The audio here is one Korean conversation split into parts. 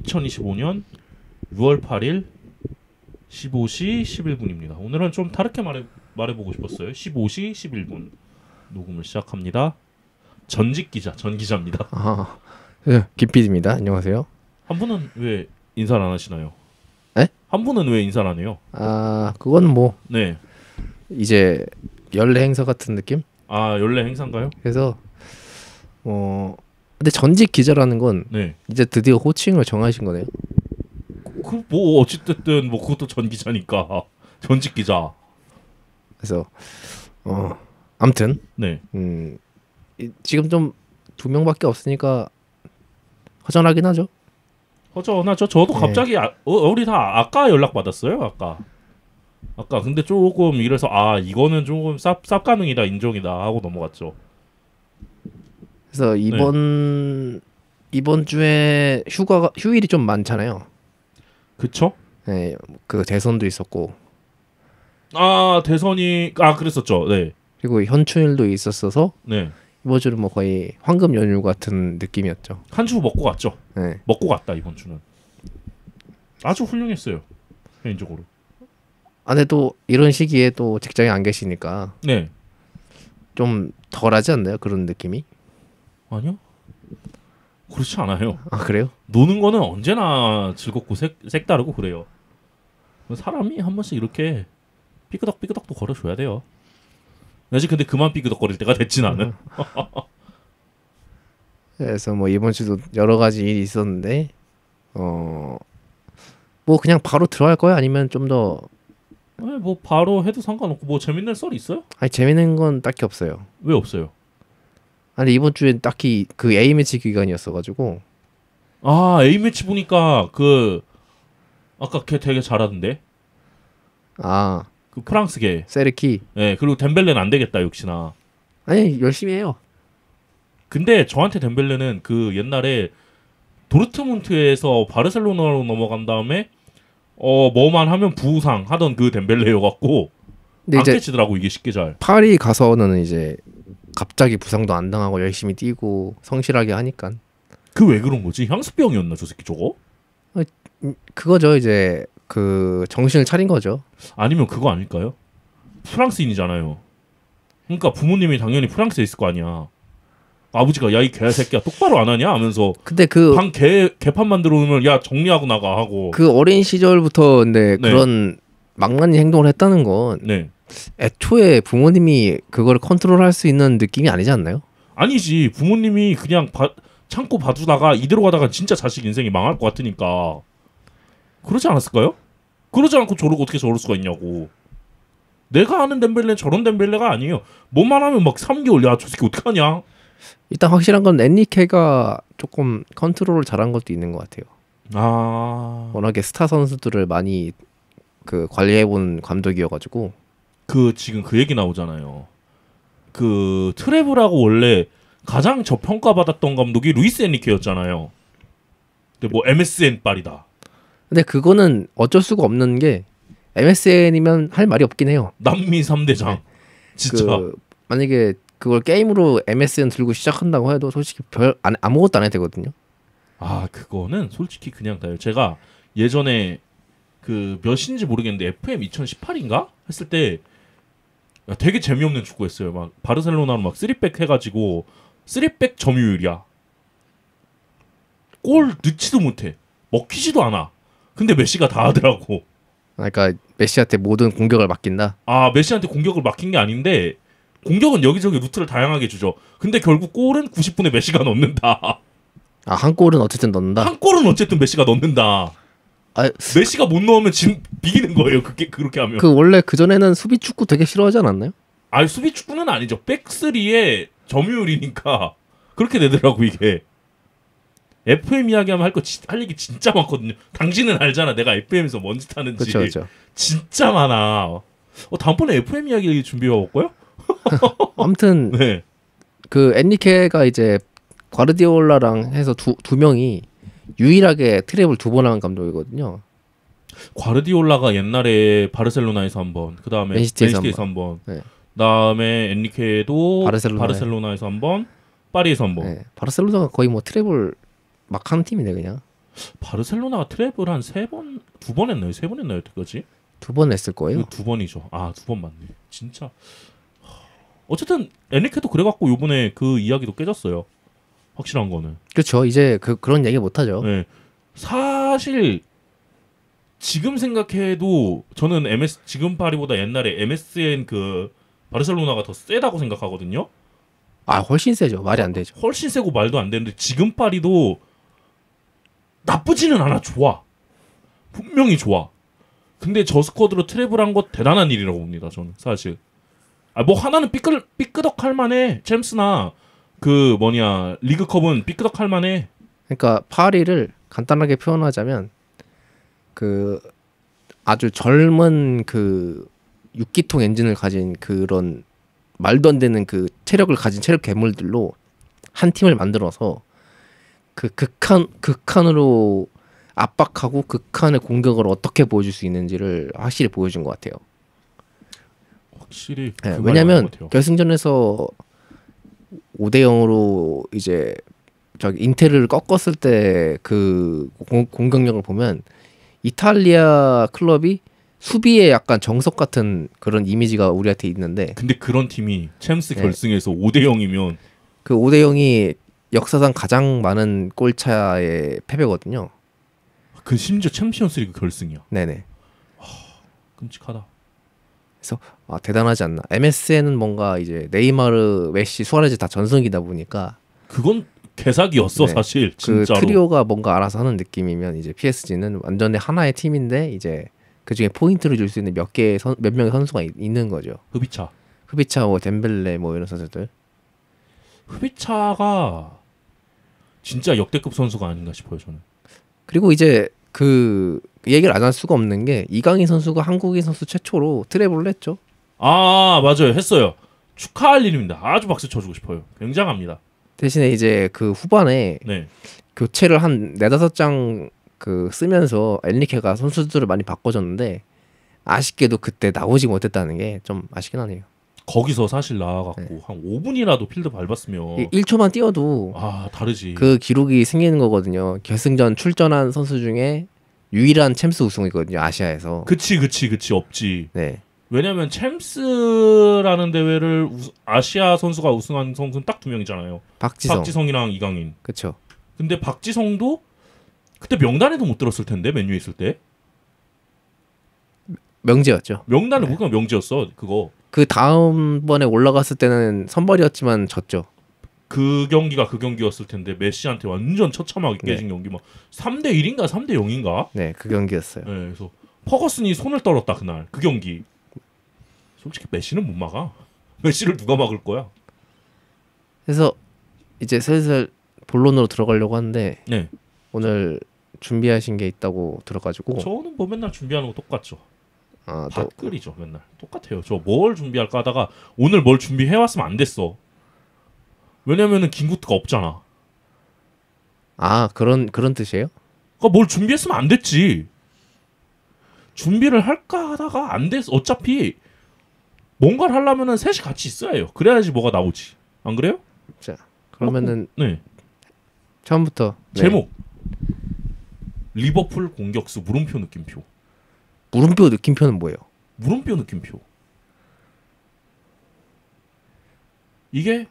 2025년 6월 8일 15시 11분입니다. 오늘은 좀 다르게 말해보고 싶었어요. 15시 11분 녹음을 시작합니다. 전직 기자, 전 기자입니다. 아, 네, 김PD입니다. 안녕하세요. 한 분은 왜 인사를 안 하시나요? 에? 한 분은 왜 인사를 안 해요? 아, 그건 뭐 네. 이제 연례 행사 같은 느낌? 아, 연례 행사인가요? 그래서 근데 전직 기자라는 건 네. 이제 드디어 호칭을 정하신 거네요. 그 뭐 어쨌든 뭐 그것도 전 기자니까 전직 기자. 그래서 아무튼 네. 지금 좀 2명밖에 없으니까 허전하긴 하죠. 허전하죠. 저도 갑자기 우리 다 아까 연락 받았어요. 아까 근데 조금 이래서 이거는 조금 쌉 가능이다, 인정이다 하고 넘어갔죠. 그래서 이번 주에 휴일이 좀 많잖아요. 그쵸? 네, 그 대선도 있었고. 대선이 그랬었죠. 네. 그리고 현충일도 있었어서 네. 이번 주는 뭐 거의 황금 연휴 같은 느낌이었죠. 한 주 먹고 갔죠. 네. 먹고 갔다 이번 주는. 아주 훌륭했어요. 개인적으로. 근데 또 이런 시기에 또 직장에 안 계시니까 네. 좀 덜하지 않나요? 그런 느낌이? 아니요. 그렇지 않아요. 아, 그래요? 노는 거는 언제나 즐겁고 색다르고 그래요. 사람이 한 번씩 이렇게 삐그덕삐그덕도 걸어줘야 돼요. 아직 근데 그만 삐그덕거릴 때가 됐진 않은. 그래서 뭐 이번 주도 여러 가지 일이 있었는데 뭐 그냥 바로 들어갈 거야? 아니면 좀 더 뭐 바로 해도 상관없고 뭐 재밌는 썰 있어요? 아니 재밌는 건 딱히 없어요. 왜 없어요? 아니 이번 주엔 딱히 그 A매치 기간이었어가지고 A매치 보니까 아까 걔 되게 잘하던데. 그 프랑스 걔. 세르키. 네, 그리고 덴벨레는 안 되겠다 역시나. 아니 열심히 해요. 근데 저한테 덴벨레는 그 옛날에 도르트문트에서 바르셀로나로 넘어간 다음에 뭐만 하면 부상 하던 그 덴벨레여갖고 근데 안 이제 깨지더라고 이게 쉽게 잘. 파리 가서는 이제 갑자기 부상도 안 당하고 열심히 뛰고 성실하게 하니까. 그 왜 그런 거지? 향수병이었나 저 새끼 저거? 그거죠. 이제 그 정신을 차린 거죠. 아니면 그거 아닐까요? 프랑스인이잖아요. 그러니까 부모님이 당연히 프랑스에 있을 거 아니야. 아버지가 야 이 개새끼야 똑바로 안 하냐 하면서 근데 방 개판 만들어 놓으면 야 정리하고 나가 하고. 그 어린 시절부터 근데 네. 그런 망나니 행동을 했다는 건 네. 애초에 부모님이 그걸 컨트롤할 수 있는 느낌이 아니지 않나요? 아니지 부모님이 그냥 참고 봐주다가 이대로 가다가 진짜 자식 인생이 망할 것 같으니까 그러지 않았을까요? 그러지 않고 어떻게 저럴 수가 있냐고. 내가 아는 덴벨레는 저런 덴벨레가 아니에요. 뭐만 하면 막 3개월 야 저 새끼 어떡하냐. 일단 확실한 건 엔리케가 조금 컨트롤을 잘한 것도 있는 것 같아요. 워낙에 스타 선수들을 많이 그 관리해본 감독이어가지고. 지금 그 얘기 나오잖아요. 그 트래블하고 원래 가장 저평가받았던 감독이 루이스 엔리케였잖아요. 근데 뭐 MSN 빨이다. 근데 그거는 어쩔 수가 없는 게 MSN이면 할 말이 없긴 해요. 남미 3대장. 진짜. 만약에 그걸 게임으로 MSN 들고 시작한다고 해도 솔직히 아무것도 안 해도 되거든요. 그거는 솔직히 그냥 다요. 제가 예전에 그 몇인지 모르겠는데 FM 2018인가 했을 때 되게 재미없는 축구 했어요. 막 바르셀로나로 막 3백 해가지고 3백 점유율이야. 골 넣지도 못해. 먹히지도 않아. 근데 메시가 다 하더라고. 그러니까 메시한테 모든 공격을 맡긴다. 메시한테 공격을 맡긴 게 아닌데 공격은 여기저기 루트를 다양하게 주죠. 근데 결국 골은 90분에 메시가 넣는다. 한 골은 어쨌든 넣는다. 한 골은 어쨌든 메시가 넣는다. 메시가 못 넣으면 비기는 거예요. 그렇게 하면. 원래 그 전에는 수비 축구 되게 싫어하지 않았나요? 수비 축구는 아니죠. 백스리의 점유율이니까 그렇게 되더라고 이게. FM 이야기하면 할 얘기 진짜 많거든요. 당신은 알잖아. 내가 FM에서 뭔 짓 하는지. 그렇죠. 진짜 많아. 다음번에 FM 이야기 준비해 볼까요? 아무튼 네. 그 엔리케가 이제 과르디올라랑 해서 두 명이 유일하게 트랩을 2번 한 감독이거든요. 과르디올라가 옛날에 바르셀로나에서 한 번, 그 다음에 맨시티에서 한 번, 네. 그다음에 엔리케도 바르셀로나에서 한 번, 파리에서 한 번. 네. 바르셀로나가 거의 뭐 트랩을 막 하는 팀이네 그냥. 바르셀로나가 트래블 한 3번, 2번 했나요? 3번 했나요? 여태까지? 2번 했을 거예요. 2번이죠. 아, 2번 맞네. 진짜. 어쨌든 엔리케도 그래갖고 요번에 그 이야기도 깨졌어요. 확실한 거는. 그렇죠. 이제 그런 얘기 못 하죠. 네. 사실 지금 생각해도 저는 지금 파리보다 옛날에 MSN 그 바르셀로나가 더 세다고 생각하거든요. 아, 훨씬 세죠. 말이 안 되죠. 훨씬 세고 말도 안 되는데 지금 파리도 나쁘지는 않아. 좋아. 분명히 좋아. 근데 저 스쿼드로 트래블한 거 대단한 일이라고 봅니다. 저는 사실. 뭐 하나는 삐끄덕할 만해. 챔스나 그 리그컵은 삐끄덕할 만해. 그러니까 파리를 간단하게 표현하자면 그 아주 젊은 그 6기통 엔진을 가진 그런 말도 안 되는 그 체력을 가진 체력 괴물들로 한 팀을 만들어서 그 극한으로 압박하고 극한의 공격을 어떻게 보여줄 수 있는지를 확실히 보여준 것 같아요. 확실히. 네, 왜냐하면 결승전에서 5대0으로 이제 저기 인텔을 꺾었을 때 그 공격력을 보면 이탈리아 클럽이 수비에 약간 정석 같은 그런 이미지가 우리한테 있는데. 근데 그런 팀이 챔스 결승에서 5대0이면 그 5대0이 역사상 가장 많은 골차의 패배거든요. 그 심지어 챔피언스리그 결승이야. 네네. 끔찍하다. 그래서 대단하지 않나. MSN은 뭔가 이제 네이마르, 메시, 수아레즈 다 전성기다 보니까 그건 개사기였어. 네. 사실 진짜로. 그 트리오가 뭔가 알아서 하는 느낌이면 이제 PSG는 완전히 하나의 팀인데 이제 그 중에 포인트를 줄 수 있는 몇 명의 선수가 있는 거죠. 흡이차, 뭐 덴벨레, 뭐 이런 선수들. 흡이차가 진짜 역대급 선수가 아닌가 싶어요, 저는. 그리고 이제 그 얘기를 안 할 수가 없는 게 이강인 선수가 한국인 선수 최초로 트래블을 했죠. 아, 맞아요. 했어요. 축하할 일입니다. 아주 박수 쳐주고 싶어요. 굉장합니다. 대신에 이제 그 후반에 교체를 한 4-5장 그 쓰면서 엔리케가 선수들을 많이 바꿔줬는데 아쉽게도 그때 나오지 못했다는 게 좀 아쉽긴 하네요. 거기서 사실 나와갖고 한 5분이라도 필드 밟았으면 1초만 뛰어도 다르지. 그 기록이 생기는 거거든요. 결승전 출전한 선수 중에 유일한 챔스 우승이거든요. 아시아에서. 그치 없지. 네. 왜냐면 챔스라는 대회를 아시아 선수가 우승한 선수는 딱 2명이잖아요. 박지성이랑 이강인. 그렇죠. 근데 박지성도 그때 명단에도 못 들었을 텐데 맨유에 있을 때. 명제였죠. 명단에 못 들면 명제였어. 그거. 그 다음번에 올라갔을 때는 선발이었지만 졌죠. 그 경기가 그 경기였을 텐데 메시한테 완전 처참하게 깨진 경기 막 3대1인가 3대0인가? 네, 그 경기였어요. 네, 그래서 퍼거슨이 손을 떨었다 그날. 그 경기. 솔직히 메시는 못 막아. 메시를 누가 막을 거야? 그래서 이제 슬슬 본론으로 들어가려고 하는데 네. 오늘 준비하신 게 있다고 들어가지고. 저는 뭐 맨날 준비하는 거 똑같죠. 밥 끓이죠 맨날. 똑같아요. 저 뭘 준비할까 하다가 오늘 뭘 준비해왔으면 안 됐어. 왜냐면은 김구트가 없잖아. 그런 뜻이에요? 그러니까 뭘 준비했으면 안 됐지. 준비를 할까 하다가 안 됐어. 어차피 뭔가를 하려면은 셋이 같이 있어야 해요. 그래야지 뭐가 나오지. 안 그래요? 자, 그러면은 네. 처음부터 제목. 리버풀 공격수 물음표 느낌표. 물음표 느낌표는 뭐예요? 물음표 느낌표. 이게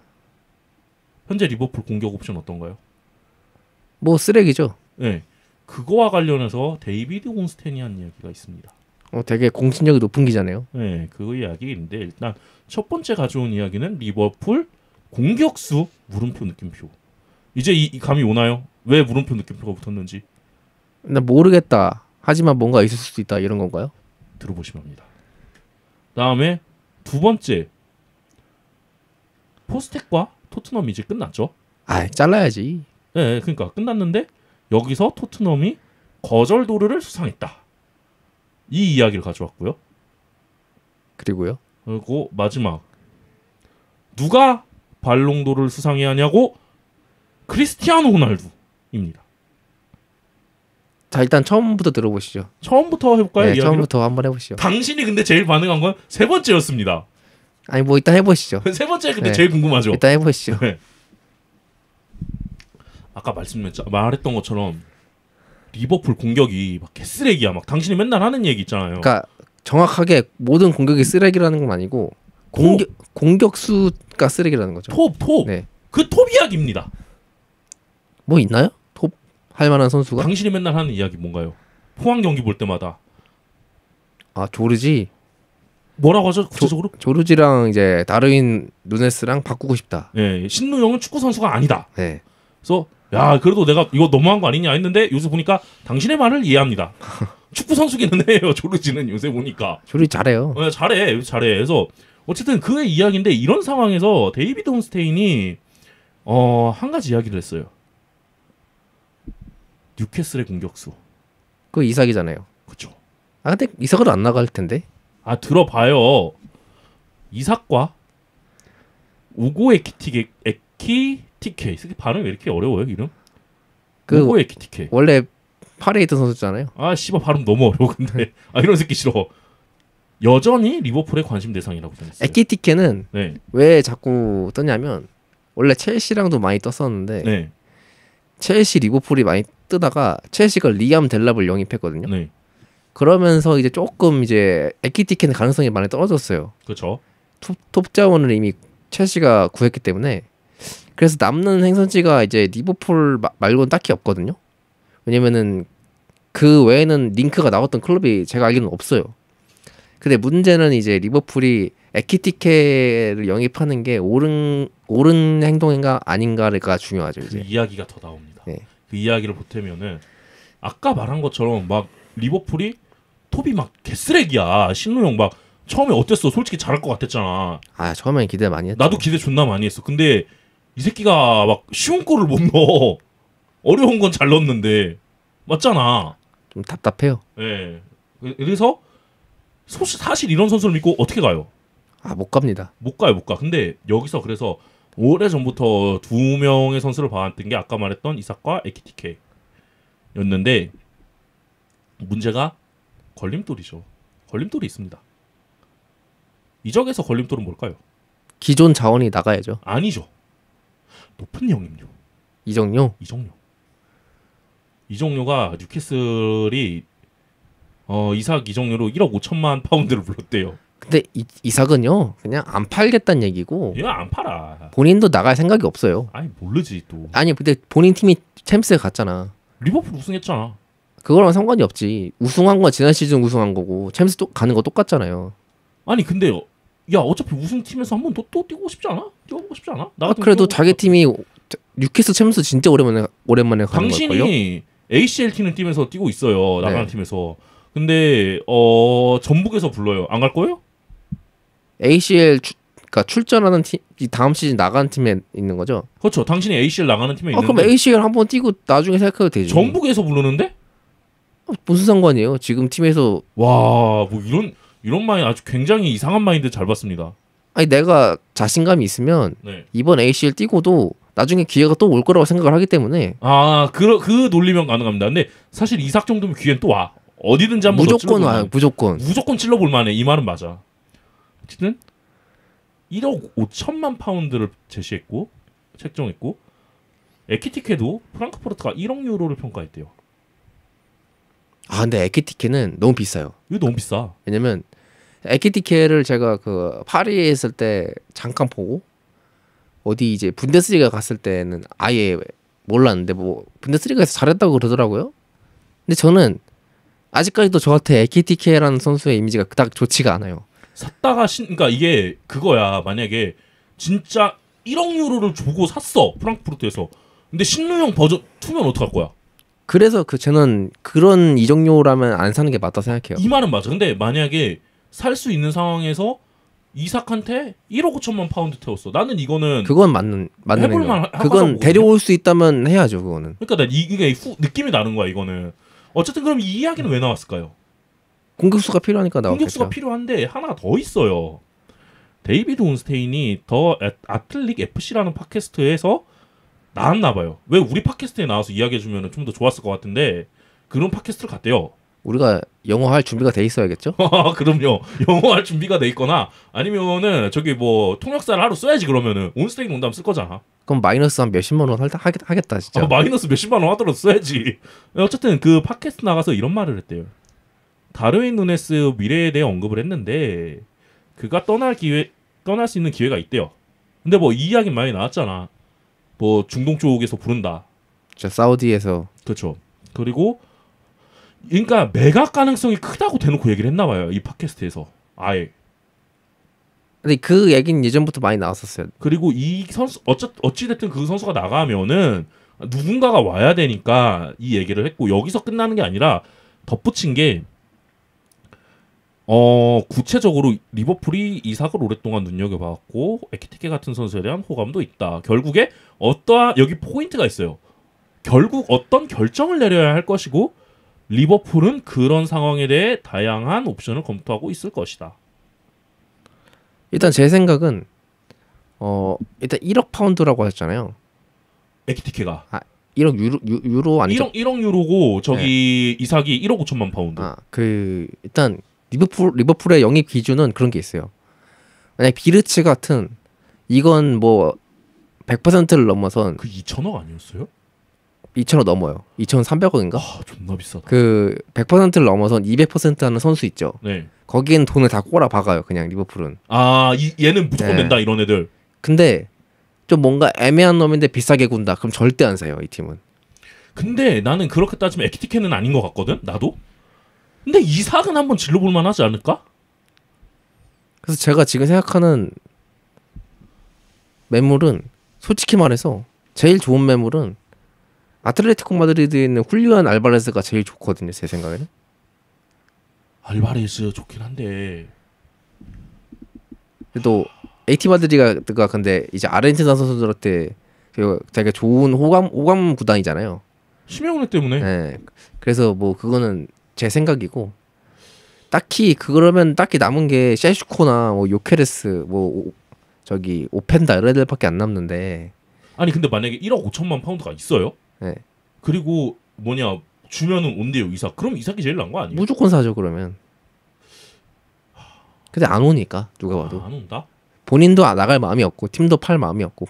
현재 리버풀 공격 옵션 어떤가요? 뭐 쓰레기죠. 네. 그거와 관련해서 데이비드 온스텐이 한 이야기가 있습니다. 되게 공신력이 높은 기자네요. 네, 그 이야기인데 일단 첫 번째 가져온 이야기는 리버풀 공격수 물음표 느낌표. 이제 이 감이 오나요? 왜 물음표 느낌표가 붙었는지? 나 모르겠다. 하지만 뭔가 있을 수도 있다 이런 건가요? 들어보시면 합니다. 다음에 두 번째 포스텍과 토트넘이 이제 끝났죠. 잘라야지. 네, 그러니까 끝났는데 여기서 토트넘이 거절도르를 수상했다. 이 이야기를 가져왔고요. 그리고 마지막 누가 발롱도르를 수상해야 하냐고 크리스티아노 호날두입니다. 자, 일단 처음부터 들어보시죠. 처음부터 해볼까요? 네, 이야기를? 처음부터 한번 해보시죠. 당신이 근데 제일 반응한 건 세 번째였습니다. 뭐 일단 해보시죠. 세 번째 근데 제일 궁금하죠. 일단 해보시죠. 네. 아까 말했던 것처럼 리버풀 공격이 막 개쓰레기야. 막 당신이 맨날 하는 얘기 있잖아요. 그러니까 정확하게 모든 공격이 쓰레기라는 건 아니고 공격수가 쓰레기라는 거죠. 톱. 네. 그 톱 이야기입니다. 뭐 있나요? 톱 할 만한 선수가? 당신이 맨날 하는 이야기 뭔가요? 포항 경기 볼 때마다 아 조르지. 뭐라고 하죠? 구체적으로? 조르지랑 이제 다르윈 누네스랑 바꾸고 싶다. 예, 신누영은 축구 선수가 아니다. 네. 그래서 야 그래도 내가 이거 너무한 거 아니냐 했는데 요새 보니까 당신의 말을 이해합니다. 축구 선수기는 해요. 조르지는 요새 보니까 조르지 잘해요. 잘해. 그래서 어쨌든 그의 이야기인데 이런 상황에서 데이비드 온스테인이 한 가지 이야기를 했어요. 뉴캐슬의 공격수. 그 이삭이잖아요. 그렇죠. 아 근데 이삭은 안 나갈 텐데. 아 들어봐요. 이삭과 우고 에키티케 발음이 왜 이렇게 어려워요 이름? 그 우고 에키티케. 원래 파리에 있던 선수잖아요. 아 씨발 발음 너무 어려워 근데 이런 새끼 싫어. 여전히 리버풀의 관심 대상이라고 전했어요. 에키티케는 네. 왜 자꾸 뜨냐면 원래 첼시랑도 많이 떴었는데 네. 첼시 리버풀이 많이 뜨다가 첼시가 리암 델랍을 영입했거든요. 네. 그러면서 이제 조금 이제 에키티케는 가능성이 많이 떨어졌어요. 그렇죠. 톱 자원을 이미 첼시가 구했기 때문에 그래서 남는 행선지가 이제 리버풀 말고는 딱히 없거든요. 왜냐면은 그 외에는 링크가 나왔던 클럽이 제가 알기로는 없어요. 근데 문제는 이제 리버풀이 에키티케를 영입하는 게 옳은 행동인가 아닌가가 중요하죠. 그 이제. 이야기가 더 나옵니다. 네. 그 이야기를 보태면은 아까 말한 것처럼 막 리버풀이 톱이 막 개쓰레기야. 신누영 막 처음에 어땠어? 솔직히 잘할 것 같았잖아. 아 처음엔 기대 많이 했죠. 나도 기대 존나 많이 했어. 근데 이 새끼가 막 쉬운 골을 못 넣어. 어려운 건 잘 넣었는데 맞잖아. 좀 답답해요. 예. 그래서 사실 이런 선수를 믿고 어떻게 가요? 아 못 갑니다. 못 가요. 근데 여기서 그래서 오래 전부터 두 명의 선수를 봐왔던 게 아까 말했던 이삭과 에키티케였는데 문제가 걸림돌이죠. 걸림돌이 있습니다. 이적에서 걸림돌은 뭘까요? 기존 자원이 나가야죠. 아니죠. 높은 영입료. 이정료. 이정료가 뉴캐슬이 이삭 이정료로 1억 5천만 파운드를 불렀대요. 근데 이삭은요 그냥 안 팔겠다는 얘기고 얘가 안 팔아. 본인도 나갈 생각이 없어요. 아니 모르지 또. 아니 근데 본인 팀이 챔스에 갔잖아. 리버풀 우승했잖아. 그거랑 상관이 없지. 우승한 건 지난 시즌 우승한 거고 챔스 또 가는 거 똑같잖아요. 아니 근데 야 어차피 우승팀에서 한번 또 뛰고 싶지 않아? 뛰어보고 싶지 않아? 나 같은 그래도 자기 팀이 뉴캐슬 챔스 진짜 오랜만에 가는 걸걸요? 당신이 ACLT는 팀에서 뛰고 있어요. 나가는 네. 팀에서. 근데 전북에서 불러요. 안 갈 거예요? ACL 그러니까 출전하는 팀 다음 시즌 나가는 팀에 있는 거죠. 그렇죠. 당신이 ACL 나가는 팀에 있는데 그럼 ACL 한번 뛰고 나중에 생각해도 되지. 전북에서 부르는데? 무슨 상관이에요? 지금 팀에서 와, 뭐 이런 마인드 아주 굉장히 이상한 마인드 잘 봤습니다. 아니 내가 자신감이 있으면 네. 이번 ACL 뛰고도 나중에 기회가 또 올 거라고 생각을 하기 때문에 그 논리면 가능합니다. 근데 사실 이삭 정도면 기회는 또 와. 어디든지 한번 무조건 와요. 무조건 찔러볼 만해. 이 말은 맞아. 어쨌든 1억 5천만 파운드를 제시했고 책정했고 에키티케도 프랑크푸르트가 1억 유로를 평가했대요. 아 근데 에키티케는 너무 비싸요. 이거 너무 비싸. 왜냐면 에키티케를 제가 그 파리에 있을 때 잠깐 보고 어디 이제 분데스리가 갔을 때는 아예 몰랐는데 뭐 분데스리가에서 잘했다고 그러더라고요. 근데 저는 아직까지도 저한테 에키티케라는 선수의 이미지가 그닥 좋지가 않아요. 샀다가 그러니까 이게 그거야. 만약에 진짜 1억 유로를 주고 샀어 프랑크푸르트에서. 근데 신누영 버전 2면 어떡할 거야? 그래서 저는 그런 이적료라면 안 사는 게 맞다 생각해요. 이 말은 맞아. 근데 만약에 살 수 있는 상황에서 이삭한테 1억 5천만 파운드 태웠어. 나는 이거는 그건 맞는 해볼만 행동. 그건 데려올 수 있다면 해야죠. 그거는. 그러니까 나 이게 느낌이 나는 거야. 이거는 어쨌든 그럼 이 이야기는 왜 나왔을까요? 공격수가 필요하니까 나왔겠죠. 공격수가 필요한데 하나 더 있어요. 데이비드 온스테인이 더 아틀릭 FC라는 팟캐스트에서 나왔나 봐요. 왜 우리 팟캐스트에 나와서 이야기해주면 좀 더 좋았을 것 같은데 그런 팟캐스트를 갔대요. 우리가 영어 할 준비가 돼 있어야겠죠? 그럼요. 영어 할 준비가 돼 있거나 아니면은 저기 뭐 통역사를 하루 써야지. 그러면은 온스테인 농담 쓸 거잖아. 그럼 마이너스 한 몇십만 원 하겠다 진짜. 마이너스 몇십만 원 하더라도 써야지. 어쨌든 그 팟캐스트 나가서 이런 말을 했대요. 다르윈 누네스 미래에 대해 언급을 했는데 그가 떠날 수 있는 기회가 있대요. 근데 뭐 이 이야기 많이 나왔잖아. 뭐 중동 쪽에서 부른다. 저 사우디에서. 그렇죠. 그리고 그러니까 매각 가능성이 크다고 대놓고 얘기를 했나 봐요. 이 팟캐스트에서. 아예. 근데 그 얘기는 예전부터 많이 나왔었어요. 그리고 이 선수 어찌 됐든 그 선수가 나가면은 누군가가 와야 되니까 이 얘기를 했고 여기서 끝나는 게 아니라 덧붙인 게 구체적으로 리버풀이 이삭을 오랫동안 눈여겨봤고 에키티케 같은 선수에 대한 호감도 있다. 결국에 여기 포인트가 있어요. 결국 어떤 결정을 내려야 할 것이고 리버풀은 그런 상황에 대해 다양한 옵션을 검토하고 있을 것이다. 일단 제 생각은 일단 1억 파운드라고 하셨잖아요. 에키티케가 1억 유로 아니죠? 1억 유로고 저기 이삭이 1억 5천만 파운드. 일단 리버풀의 영입 기준은 그런 게 있어요. 만약 비르츠 같은 이건 뭐 100%를 넘어선 그 2천억 아니었어요? 2천억 넘어요. 2,300억인가? 존나 비싸다. 그 100%를 넘어선 200% 하는 선수 있죠. 네. 거기엔 돈을 다 꼬라 박아요. 그냥 리버풀은. 얘는 무조건 낸다 이런 애들. 근데 좀 뭔가 애매한 놈인데 비싸게 군다. 그럼 절대 안 사요. 이 팀은. 근데 나는 그렇게 따지면 에키티케는 아닌 것 같거든. 나도. 근데 이삭은 한번 질러볼 만하지 않을까? 그래서 제가 지금 생각하는 매물은 솔직히 말해서 제일 좋은 매물은 아틀레티코 마드리드에 있는 훌리안 알바레스가 제일 좋거든요. 제 생각에는. 알바레스 좋긴 한데. 또 AT 마드리드가 근데 이제 아르헨티나 선수들한테 되게 좋은 호감 구단이잖아요. 심영래 때문에. 네. 그래서 뭐 그거는 제 생각이고 딱히 그러면 딱히 남은 게 셰슈코나 뭐 요케레스 뭐 저기 오펜다 이런 애들밖에 안 남는데. 아니 근데 만약에 1억 5천만 파운드가 있어요. 네. 그리고 주면은 온대요 이삭. 그럼 이삭이 제일 나은 거 아니에요? 무조건 사죠 그러면. 근데 안 오니까 누가 봐도. 안 온다? 본인도 나갈 마음이 없고 팀도 팔 마음이 없고.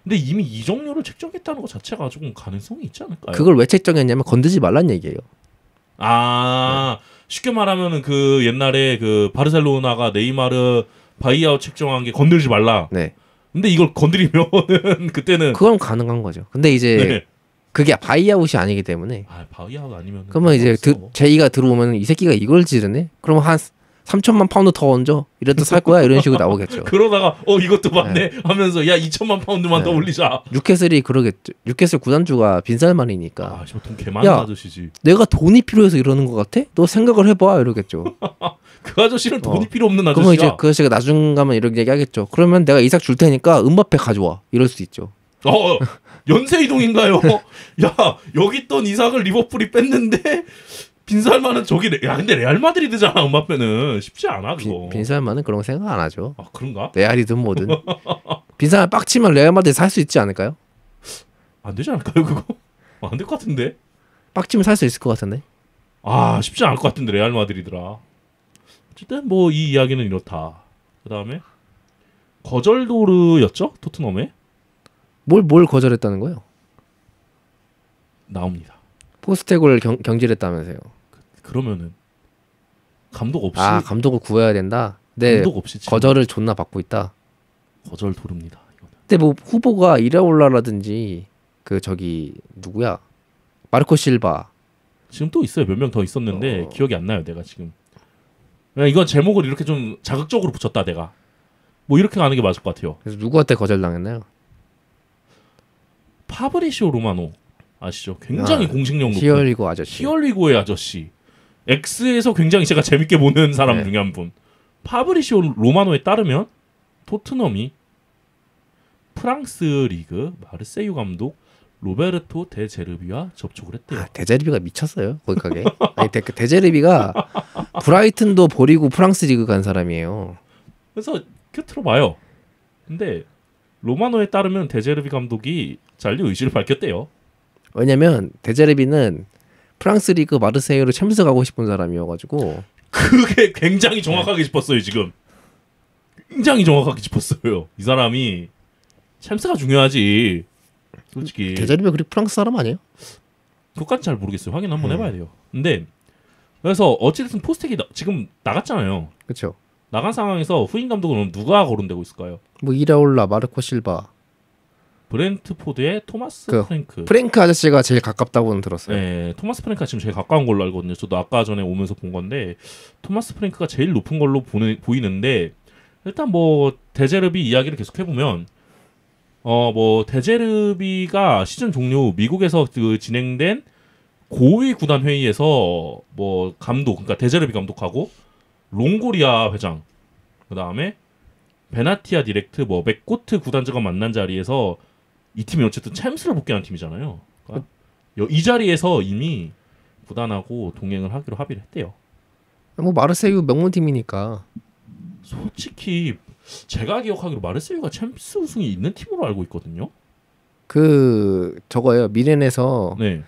근데 이미 이적료를 책정했다는 것 자체가 조금 가능성이 있지 않을까요? 그걸 왜 책정했냐면 건드지 말란 얘기예요. 쉽게 말하면은 그 옛날에 그 바르셀로나가 네이마르 바이아웃 책정한 게 건들지 말라. 네. 근데 이걸 건드리면은 그때는 그건 가능한 거죠. 근데 이제 네. 그게 바이아웃이 아니기 때문에. 바이아웃 아니면 그러면 이제 제이가 들어오면 이 새끼가 이걸 지르네? 그러면 한 3천만 파운드 더 얹어. 이래도 살 거야? 이런 식으로 나오겠죠. 그러다가 이것도 맞네 하면서 야 2천만 파운드만 더 올리자. 뉴캐슬이 그러겠죠. 뉴캐슬 구단주가 빈살만이니까. 돈 개 많은 아저씨지. 내가 돈이 필요해서 이러는 것 같아? 너 생각을 해봐 이러겠죠. 그 아저씨는 돈이 필요 없는 아저씨야. 그러면 이제 그 아저씨가 나중 가면 이렇게 얘기하겠죠. 그러면 내가 이삭 줄 테니까 음바페 가져와. 이럴 수도 있죠. 연쇄 이동인가요? 야 여기 있던 이삭을 리버풀이 뺐는데 빈살만은 근데 레알 마드리드잖아. 음바페는 쉽지 않아 그거. 빈살만은 그런 거 생각 안 하죠. 그런가? 레알이든 뭐든. 빈살만 빡치면 레알 마드리드 살 수 있지 않을까요? 안 되지 않을까요 그거? 안 될 것 같은데. 빡치면 살 수 있을 것 같은데. 쉽지 않을 것 같은데 레알 마드리드라. 어쨌든 뭐 이 이야기는 이렇다. 그 다음에 거절도르였죠 토트넘에. 뭘 거절했다는 거예요? 나옵니다. 포스텍을 경질했다면서요. 그러면은 감독 없이 감독을 구해야 된다. 네. 감독 없이 거절을 존나 받고 있다. 거절 도릅니다. 이거는. 근데 뭐 후보가 이라올라라든지 그 저기 누구야? 마르코 실바. 지금 또 있어요. 몇 명 더 있었는데 기억이 안 나요. 내가 지금. 이건 제목을 이렇게 좀 자극적으로 붙였다 내가. 뭐 이렇게 가는 게 맞을 것 같아요. 그래서 누구한테 거절당했나요? 파브리시오 로마노 아시죠? 굉장히 공식력 높은 히얼리고 아저씨. 히얼리고의 아저씨. X에서 굉장히 제가 재밌게 보는 사람 중에 한 분. 파브리시오 로마노에 따르면 토트넘이 프랑스 리그 마르세유 감독 로베르토 데 제르비와 접촉을 했대요. 데제르비가 미쳤어요. 거기 가게. 아니 데제르비가 브라이튼도 버리고 프랑스 리그 간 사람이에요. 그래서 들어봐요. 근데 로마노에 따르면 데제르비 감독이 잔류 의지를 밝혔대요. 왜냐면 데제르비는 프랑스 리그 마르세유로 챔스 가고 싶은 사람이어가지고. 그게 굉장히 정확하게 짚었어요 지금. 굉장히 정확하게 짚었어요. 이 사람이 챔스가 중요하지. 솔직히 데자르비 그리고 프랑스 사람 아니에요? 그것까지 잘 모르겠어요. 확인 한번 해봐야 돼요. 근데 그래서 어찌됐든 포스텍이 지금 나갔잖아요. 그렇죠. 나간 상황에서 후임 감독은 누가 거론되고 있을까요? 뭐 이라올라, 마르코 실바, 브렌트포드의 토마스 그 프랭크. 프랭크 아저씨가 제일 가깝다고는 들었어요. 네, 토마스 프랭크가 지금 제일 가까운 걸로 알거든요. 저도 아까 전에 오면서 본 건데 토마스 프랭크가 제일 높은 걸로 보이는데 일단 뭐 데제르비 이야기를 계속 해보면 뭐 데제르비가 시즌 종료 후 미국에서 그 진행된 고위 구단 회의에서 뭐 감독, 그러니까 데제르비 감독하고 롱고리아 회장, 그 다음에 베나티아 디렉트, 뭐 맥코트 구단주가 만난 자리에서 이 팀이 어쨌든 챔스를 복귀한 팀이잖아요. 그러니까 이 자리에서 이미 구단하고 동행을 하기로 합의를 했대요. 뭐 마르세유 명문팀이니까. 솔직히 제가 기억하기로 마르세유가 챔스 우승이 있는 팀으로 알고 있거든요. 그 저거요. 미넨에서 네,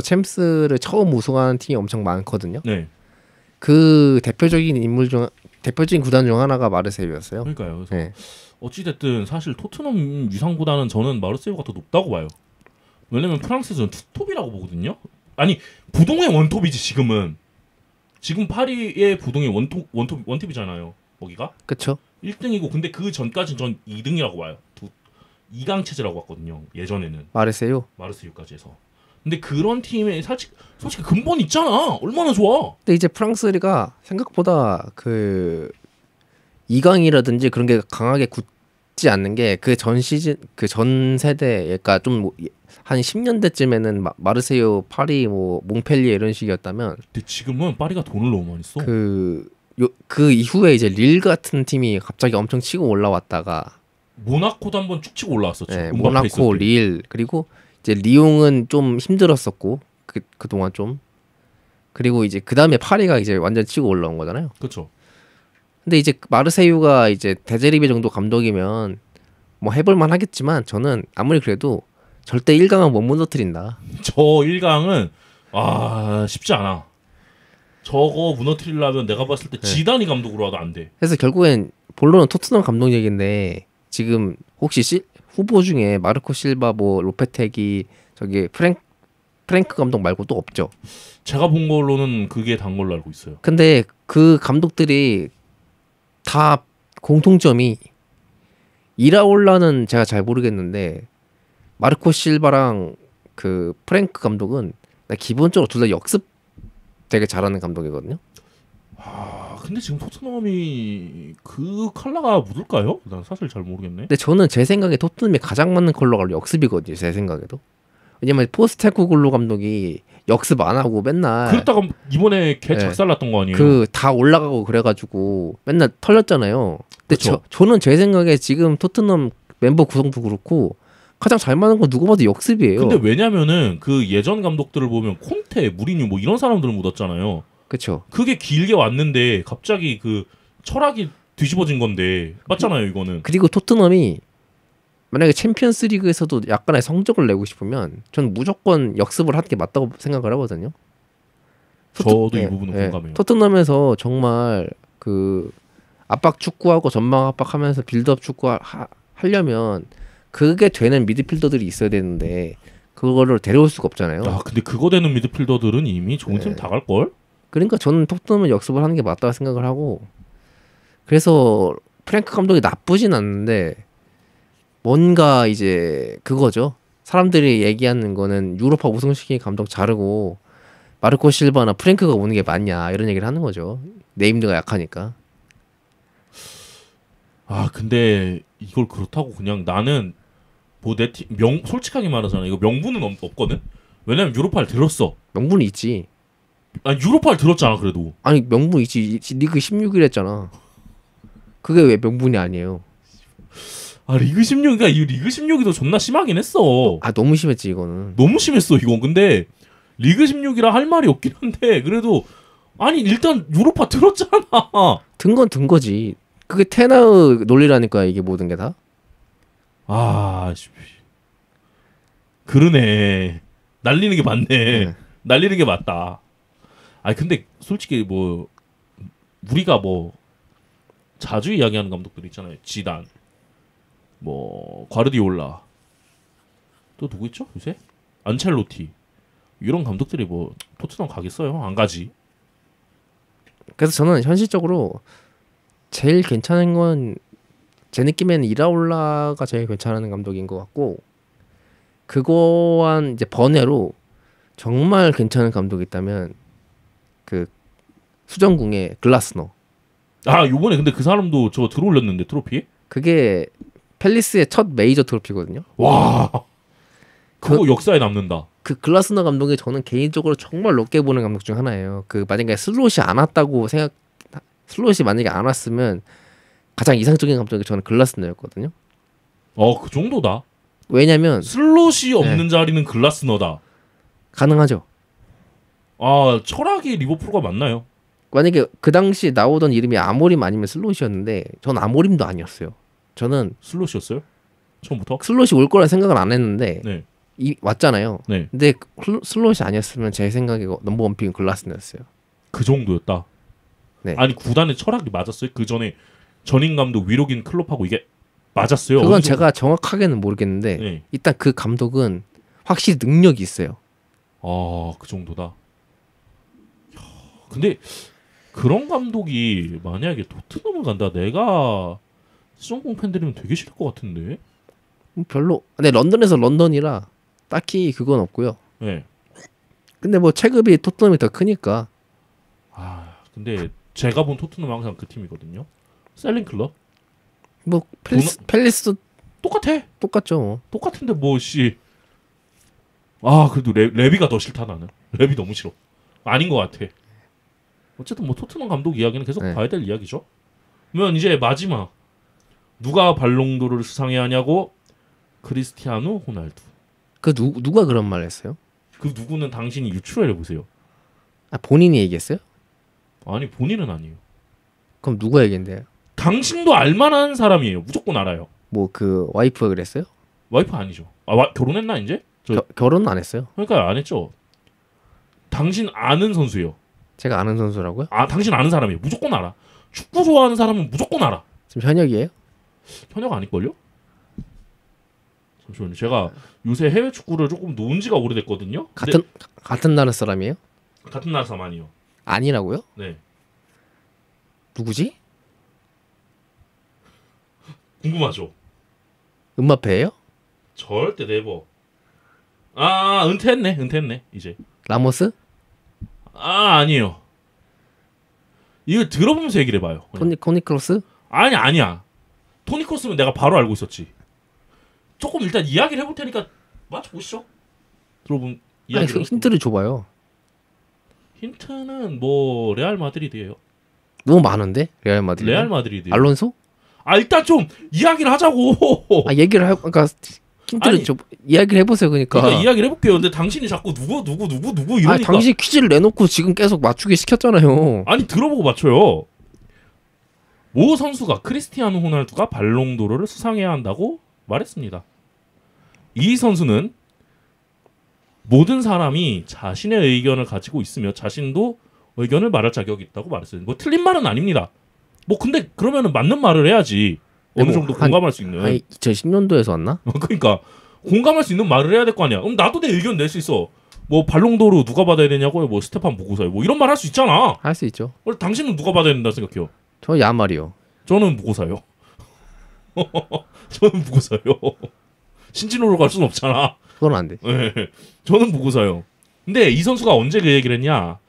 챔스를 처음 우승하는 팀이 엄청 많거든요. 네. 그 대표적인 구단 중 하나가 마르세유였어요. 그러니까요. 그래서 네. 어찌됐든 사실 토트넘 위상보다는 저는 마르세유가 더 높다고 봐요. 왜냐면 프랑스에서는 투톱이라고 보거든요. 아니 부동의 원톱이지 지금은. 지금 파리의 부동의 원톱이잖아요. 거기가 그렇죠. 1등이고 근데 그 전까지는 전 2등이라고 봐요. 2강 체제라고 봤거든요. 예전에는 마르세유. 마르세유까지 해서. 근데 그런 팀에 솔직히 근본 있잖아. 얼마나 좋아. 근데 이제 프랑스 리가 생각보다 그 2강이라든지 그런 게 강하게 굳지 않는 게 그 전 시즌 그 전 세대 그러니까 좀 한 10년대쯤에는 마르세유, 파리, 뭐 몽펠리에 이런 식이었다면 근데 지금은 파리가 돈을 너무 많이 써. 그 이후에 이제 릴 같은 팀이 갑자기 엄청 치고 올라왔다가 모나코도 한번 쭉 치고 올라왔었죠. 네, 모나코, 릴 그리고 이제 리옹은 좀 힘들었었고 그동안 좀 그리고 이제 그 다음에 파리가 이제 완전 치고 올라온 거잖아요. 그렇죠. 근데 이제 마르세유가 이제 데제르비 정도 감독이면 뭐 해볼만 하겠지만 저는 아무리 그래도 절대 1강은 못 무너뜨린다. 저 1강은 쉽지 않아. 저거 무너뜨리려면 내가 봤을 때 지단이 감독으로 와도 안 돼. 그래서 결국엔 본론은 토트넘 감독 얘기인데 지금 혹시 후보 중에 마르코 실바, 뭐 로페테기, 저기 프랭크 감독 말고 또 없죠. 제가 본 걸로는 그게 단 걸로 알고 있어요. 근데 그 감독들이 다 공통점이 이라올라는 제가 잘 모르겠는데 마르코 실바랑 그 프랭크 감독은 기본적으로 둘 다 역습 되게 잘하는 감독이거든요. 근데 지금 토트넘이 그 컬러가 묻을까요? 난 사실 잘 모르겠네. 근데 저는 제 생각에 토트넘이 가장 맞는 컬러가 역습이거든요. 제 생각에도. 왜냐면 포스테코글루 감독이 역습 안 하고 맨날 그랬다가 이번에 개 작살났던 거 아니에요? 그 다 올라가고 그래가지고 맨날 털렸잖아요. 근데 저는 제 생각에 지금 토트넘 멤버 구성도 그렇고 가장 잘 맞는 건 누가 봐도 역습이에요. 근데 왜냐면은 그 예전 감독들을 보면 콘테, 무리뉴 뭐 이런 사람들을 묻었잖아요. 그렇죠. 그게 길게 왔는데 갑자기 그 철학이 뒤집어진 건데 맞잖아요 이거는. 그리고 토트넘이 만약에 챔피언스리그에서도 약간의 성적을 내고 싶으면 전 무조건 역습을 하는 게 맞다고 생각을 하거든요. 저도 이 부분은 공감해요. 토트넘에서 정말 그 압박 축구하고 전방 압박하면서 빌드업 축구 하려면 그게 되는 미드필더들이 있어야 되는데 그거를 데려올 수가 없잖아요. 근데 그거 되는 미드필더들은 이미 좋은 팀 다 갈 걸? 그러니까 저는 토트넘은 역습을 하는 게 맞다고 생각을 하고 그래서 프랭크 감독이 나쁘진 않는데 뭔가 이제 그거죠. 사람들이 얘기하는 거는 유로파 우승시킨 감독 자르고 마르코 실바나 프랭크가 오는 게 맞냐 이런 얘기를 하는 거죠. 네임드가 약하니까. 근데 이걸 그렇다고 그냥 나는 뭐 내 팀 솔직하게 말하잖아. 이거 명분은 없거든. 왜냐면 유로파를 들었어. 명분이 있지. 유로파를 들었잖아 그래도. 아니 명분 있지. 리그 16일 했잖아. 그게 왜 명분이 아니에요? 리그 16이가 이 리그 16이도 존나 심하긴 했어. 너무 심했지 이거는. 너무 심했어 이건. 근데 리그 16이라 할 말이 없긴 한데 그래도 일단 유로파 들었잖아. 든 건 든 거지. 그게 테나의 논리라니까 이게 모든 게 다. 그러네. 날리는 게 맞네. 날리는 게 맞다. 근데 솔직히 뭐 우리가 뭐 자주 이야기하는 감독들 있잖아요. 지단. 뭐 과르디올라 또 누구 있죠 요새? 안첼로티 이런 감독들이 뭐 토트넘 가겠어요? 안 가지. 그래서 저는 현실적으로 제일 괜찮은 건 제 느낌에는 이라올라가 제일 괜찮은 감독인 것 같고 그거한 이제 번외로 정말 괜찮은 감독이 있다면 그 수정궁의 글라스너. 아 요번에 근데 그 사람도 저 들어올렸는데 트로피? 그게 팰리스의 첫 메이저 트로피거든요. 와 그거 역사에 남는다. 그 글라스너 감독이 저는 개인적으로 정말 높게 보는 감독 중 하나예요. 그 만약에 슬롯이 안 왔다고 슬롯이 만약에 안 왔으면 가장 이상적인 감독이 저는 글라스너였거든요. 그 정도다. 왜냐면 슬롯이 없는 자리는 글라스너다. 가능하죠. 아 철학이 리버풀과 맞나요? 만약에 그 당시 나오던 이름이 아모림 아니면 슬롯이었는데 전 아모림도 아니었어요. 저는 슬롯이었어요? 처음부터? 슬롯이 올 거라 생각을 안 했는데 네. 왔잖아요. 네. 근데 슬롯이 아니었으면 제 생각에 넘버원 픽은 글라스너였어요. 그 정도였다. 네. 아니 구단의 철학이 맞았어요? 그 전에 전임 감독 위로긴 클롭하고 이게 맞았어요? 그건 제가 정확하게는 모르겠는데 네. 일단 그 감독은 확실히 능력이 있어요. 그 정도다. 야, 근데 그런 감독이 만약에 토트넘을 간다. 내가 수정공 팬들이면 되게 싫을 것 같은데. 별로. 근데 런던에서 런던이라 딱히 그건 없고요. 네. 근데 뭐 체급이 토트넘이 더 크니까. 근데 제가 본 토트넘은 항상 그 팀이거든요. 셀링 클럽. 뭐 팰리스도 똑같아. 똑같죠. 뭐. 똑같은데 뭐 씨. 그래도 레비가 더 싫다 나는. 레비 너무 싫어. 아닌 것 같아. 어쨌든 뭐 토트넘 감독 이야기는 계속 네. 봐야 될 이야기죠. 그러면 이제 마지막 누가 발롱도르를 수상해야 하냐고. 크리스티아누 호날두. 그 누가 그런 말 했어요? 그 누구는 당신이 유추를 해보세요. 본인이 얘기했어요? 아니 본인은 아니에요. 그럼 누가 얘기했는데요? 당신도 알만한 사람이에요. 무조건 알아요. 뭐 그 와이프가 그랬어요? 와이프 아니죠. 결혼했나 이제? 결혼은 안 했어요. 그러니까 안 했죠. 당신 아는 선수예요. 제가 아는 선수라고요? 당신 아는 사람이에요. 무조건 알아. 축구 좋아하는 사람은 무조건 알아. 지금 현역이에요? 현역 아닐걸요? 잠시만요. 제가 요새 해외 축구를 조금 놓은 지가 오래됐거든요. 같은 나라 사람이에요? 같은 나라 사람 아니에요. 아니라고요? 네. 누구지? 궁금하죠? 음바페예요? 절대 네버. 은퇴했네 이제. 라모스? 아니에요. 이거 들어보면서 얘기를 해봐요. 토니 크로스? 아니야. 토니 크로스면 내가 바로 알고 있었지. 조금 일단 이야기를 해볼 테니까 맞춰보시죠. 들어본 이야기를. 힌트를 줘봐요. 힌트는 뭐 레알 마드리드예요. 너무 많은데? 레알 마드리드. 레알 마드리드. 알론소? 일단 좀 이야기를 하자고. 얘기를 그러니까 힌트를 이야기를 해보세요. 그러니까 이야기를 해볼게요. 근데 당신이 자꾸 누구 이러니까. 당신 퀴즈를 내놓고 지금 계속 맞추기 시켰잖아요. 들어보고 맞춰요. 모 선수가 크리스티아누 호날두가 발롱도르를 수상해야 한다고 말했습니다. 이 선수는 모든 사람이 자신의 의견을 가지고 있으며 자신도 의견을 말할 자격이 있다고 말했어요. 뭐 틀린 말은 아닙니다. 뭐 근데 그러면은 맞는 말을 해야지. 어느 정도 공감할 수 있는. 2010년도에서 왔나? 그러니까 공감할 수 있는 말을 해야 될 거 아니야. 그럼 나도 내 의견 낼 수 있어. 뭐 발롱도르 누가 받아야 되냐고요? 뭐 스테판 무고사요. 뭐 이런 말 할 수 있잖아. 할 수 있죠. 원래 당신은 누가 받아야 된다 생각해요? 저 야말이요. 저는 무고사요. 저는 무고사요. 신진호로 갈 수는 없잖아. 그건 안 돼. 네, 저는 무고사요. 근데 이 선수가 언제 그 얘기를 했냐?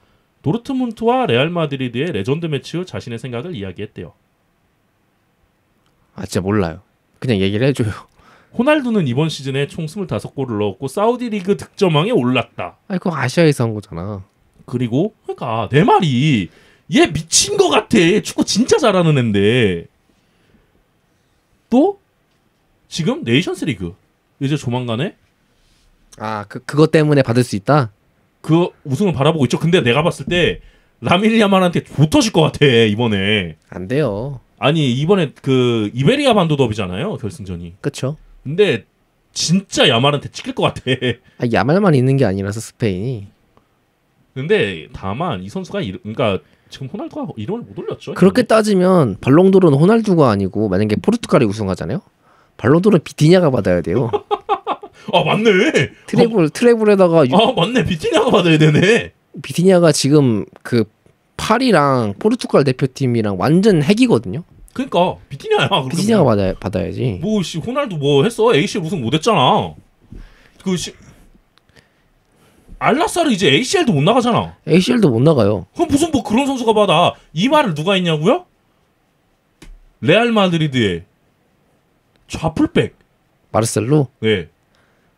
도르트문트와 레알 마드리드의 레전드 매치 후 자신의 생각을 이야기했대요. 진짜 몰라요. 그냥 얘기를 해줘요. 호날두는 이번 시즌에 총 25골을 넣었고 사우디 리그 득점왕에 올랐다. 그거 아시아에서 한 거잖아. 그리고 그러니까 내 말이 얘 미친 거 같아. 축구 진짜 잘하는 앤데. 또 지금 네이션스 리그 이제 조만간에 그것 때문에 받을 수 있다? 그 우승을 바라보고 있죠. 근데 내가 봤을 때 라민 야말한테 못 터질 것 같아 이번에. 안 돼요. 이번에 그 이베리아 반도 더비잖아요 결승전이. 그쵸. 근데 진짜 야말한테 찍힐 것 같아. 야말만 있는 게 아니라서 스페인이. 근데 다만 이 선수가 그러니까 지금 호날두가 이름을 못 올렸죠. 그렇게 따지면 발롱도르는 호날두가 아니고 만약에 포르투갈이 우승하잖아요. 발로도르 비티냐가 받아야 돼요. 아 맞네. 트래블에다가 아 맞네. 비티냐가 받아야 되네. 비티냐가 지금 그 파리랑 포르투갈 대표팀이랑 완전 핵이거든요. 그러니까 비티냐야. 비티냐가 받아야지. 뭐씨 호날두 뭐 했어? ACL 우승 못했잖아. 알라사르 이제 ACL도 못 나가잖아. ACL도 못 나가요. 그럼 무슨 뭐 그런 선수가 받아? 이 말을 누가 했냐고요? 레알 마드리드의 좌풀백. 마르셀로. 네.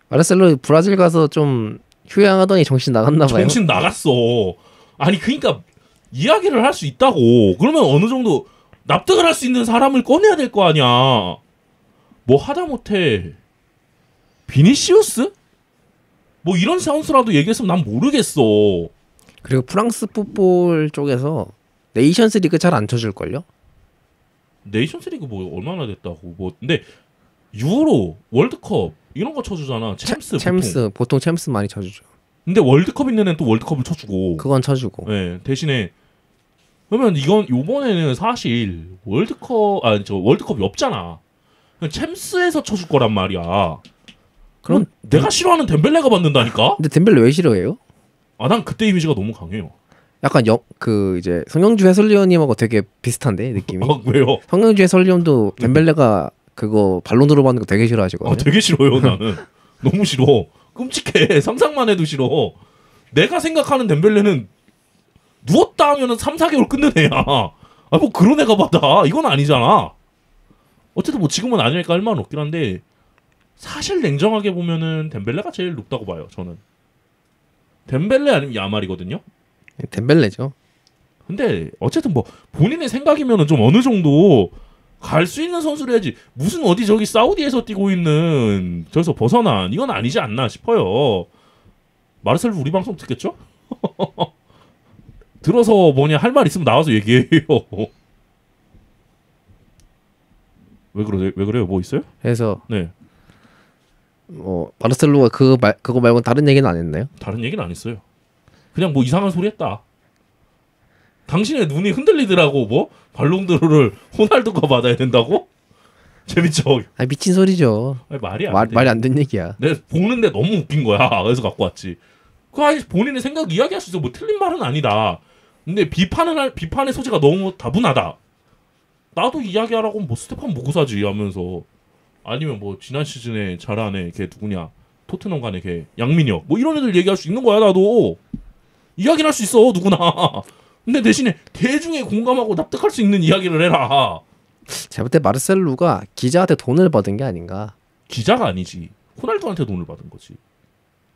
마르셀로 브라질 가서 좀 휴양하더니 정신 나갔나 봐요. 정신 나갔어. 아니 그러니까 이야기를 할 수 있다고. 그러면 어느 정도 납득을 할 수 있는 사람을 꺼내야 될 거 아니야. 뭐 하다못해 비니시우스? 뭐 이런 선수라도 얘기했으면 난 모르겠어. 그리고 프랑스 풋볼 쪽에서 네이션스 리그 잘 안 쳐줄걸요? 네이션스리그 뭐 얼마나 됐다고. 뭐 근데 유로, 월드컵 이런 거 쳐주잖아. 챔스 보통 챔스 많이 쳐주죠. 근데 월드컵 있는 애는 또 월드컵을 쳐주고. 그건 쳐주고. 네, 대신에 그러면 이건 요번에는 사실 월드컵이 없잖아. 그냥 챔스에서 쳐줄 거란 말이야. 그럼 내가 싫어하는 덴벨레가 받는다니까? 근데 덴벨레 왜 싫어해요? 아, 난 그때 이미지가 너무 강해요. 약간 이제 성경주 해설위원님하고 되게 비슷한데 느낌이. 왜요? 성경주 해설위원도 덴벨레가 그거 발론도르 받는 거 되게 싫어하시거든요. 되게 싫어요 나는. 너무 싫어. 끔찍해. 상상만 해도 싫어. 내가 생각하는 덴벨레는 누웠다 하면은 3-4개월 끊는 애야. 아, 뭐 그런 애가 받아. 이건 아니잖아. 어쨌든 뭐 지금은 아닐까 할 말은 없긴 한데 사실 냉정하게 보면은 덴벨레가 제일 높다고 봐요. 저는. 덴벨레 아니면 야말이거든요. 덴벨레죠. 근데 어쨌든 뭐 본인의 생각이면은 좀 어느 정도 갈 수 있는 선수를 해야지. 무슨 어디 저기 사우디에서 뛰고 있는 저기서 벗어난 이건 아니지 않나 싶어요. 마르셀로 우리 방송 듣겠죠? 들어서 뭐냐 할 말 있으면 나와서 얘기해요. 왜 그래요? 뭐 있어요? 그래서 네. 마르셀로가 그거 말고 다른 얘기는 안 했나요? 다른 얘기는 안 했어요. 그냥 뭐 이상한 소리 했다. 당신의 눈이 흔들리더라고. 뭐 발롱도르를 호날두가 받아야 된다고? 재밌죠? 아 미친 소리죠. 아니, 말이 말이 안 되는 얘기야. 내가 보는데 너무 웃긴 거야. 그래서 갖고 왔지. 그 아니 본인의 생각 이야기할 수 있어. 뭐 틀린 말은 아니다. 근데 비판의 소지가 너무 다분하다. 나도 이야기하라고 뭐 스테판 모구사지 하면서 아니면 뭐 지난 시즌에 잘한 애 걔 누구냐 토트넘 간에 걔 양민혁 뭐 이런 애들 얘기할 수 있는 거야. 나도 이야기를 할 수 있어 누구나. 근데 대신에 대중에 공감하고 납득할 수 있는 이야기를 해라. 제가 볼 때 마르셀로가 기자한테 돈을 받은 게 아닌가. 기자가 아니지. 호날두한테 돈을 받은 거지.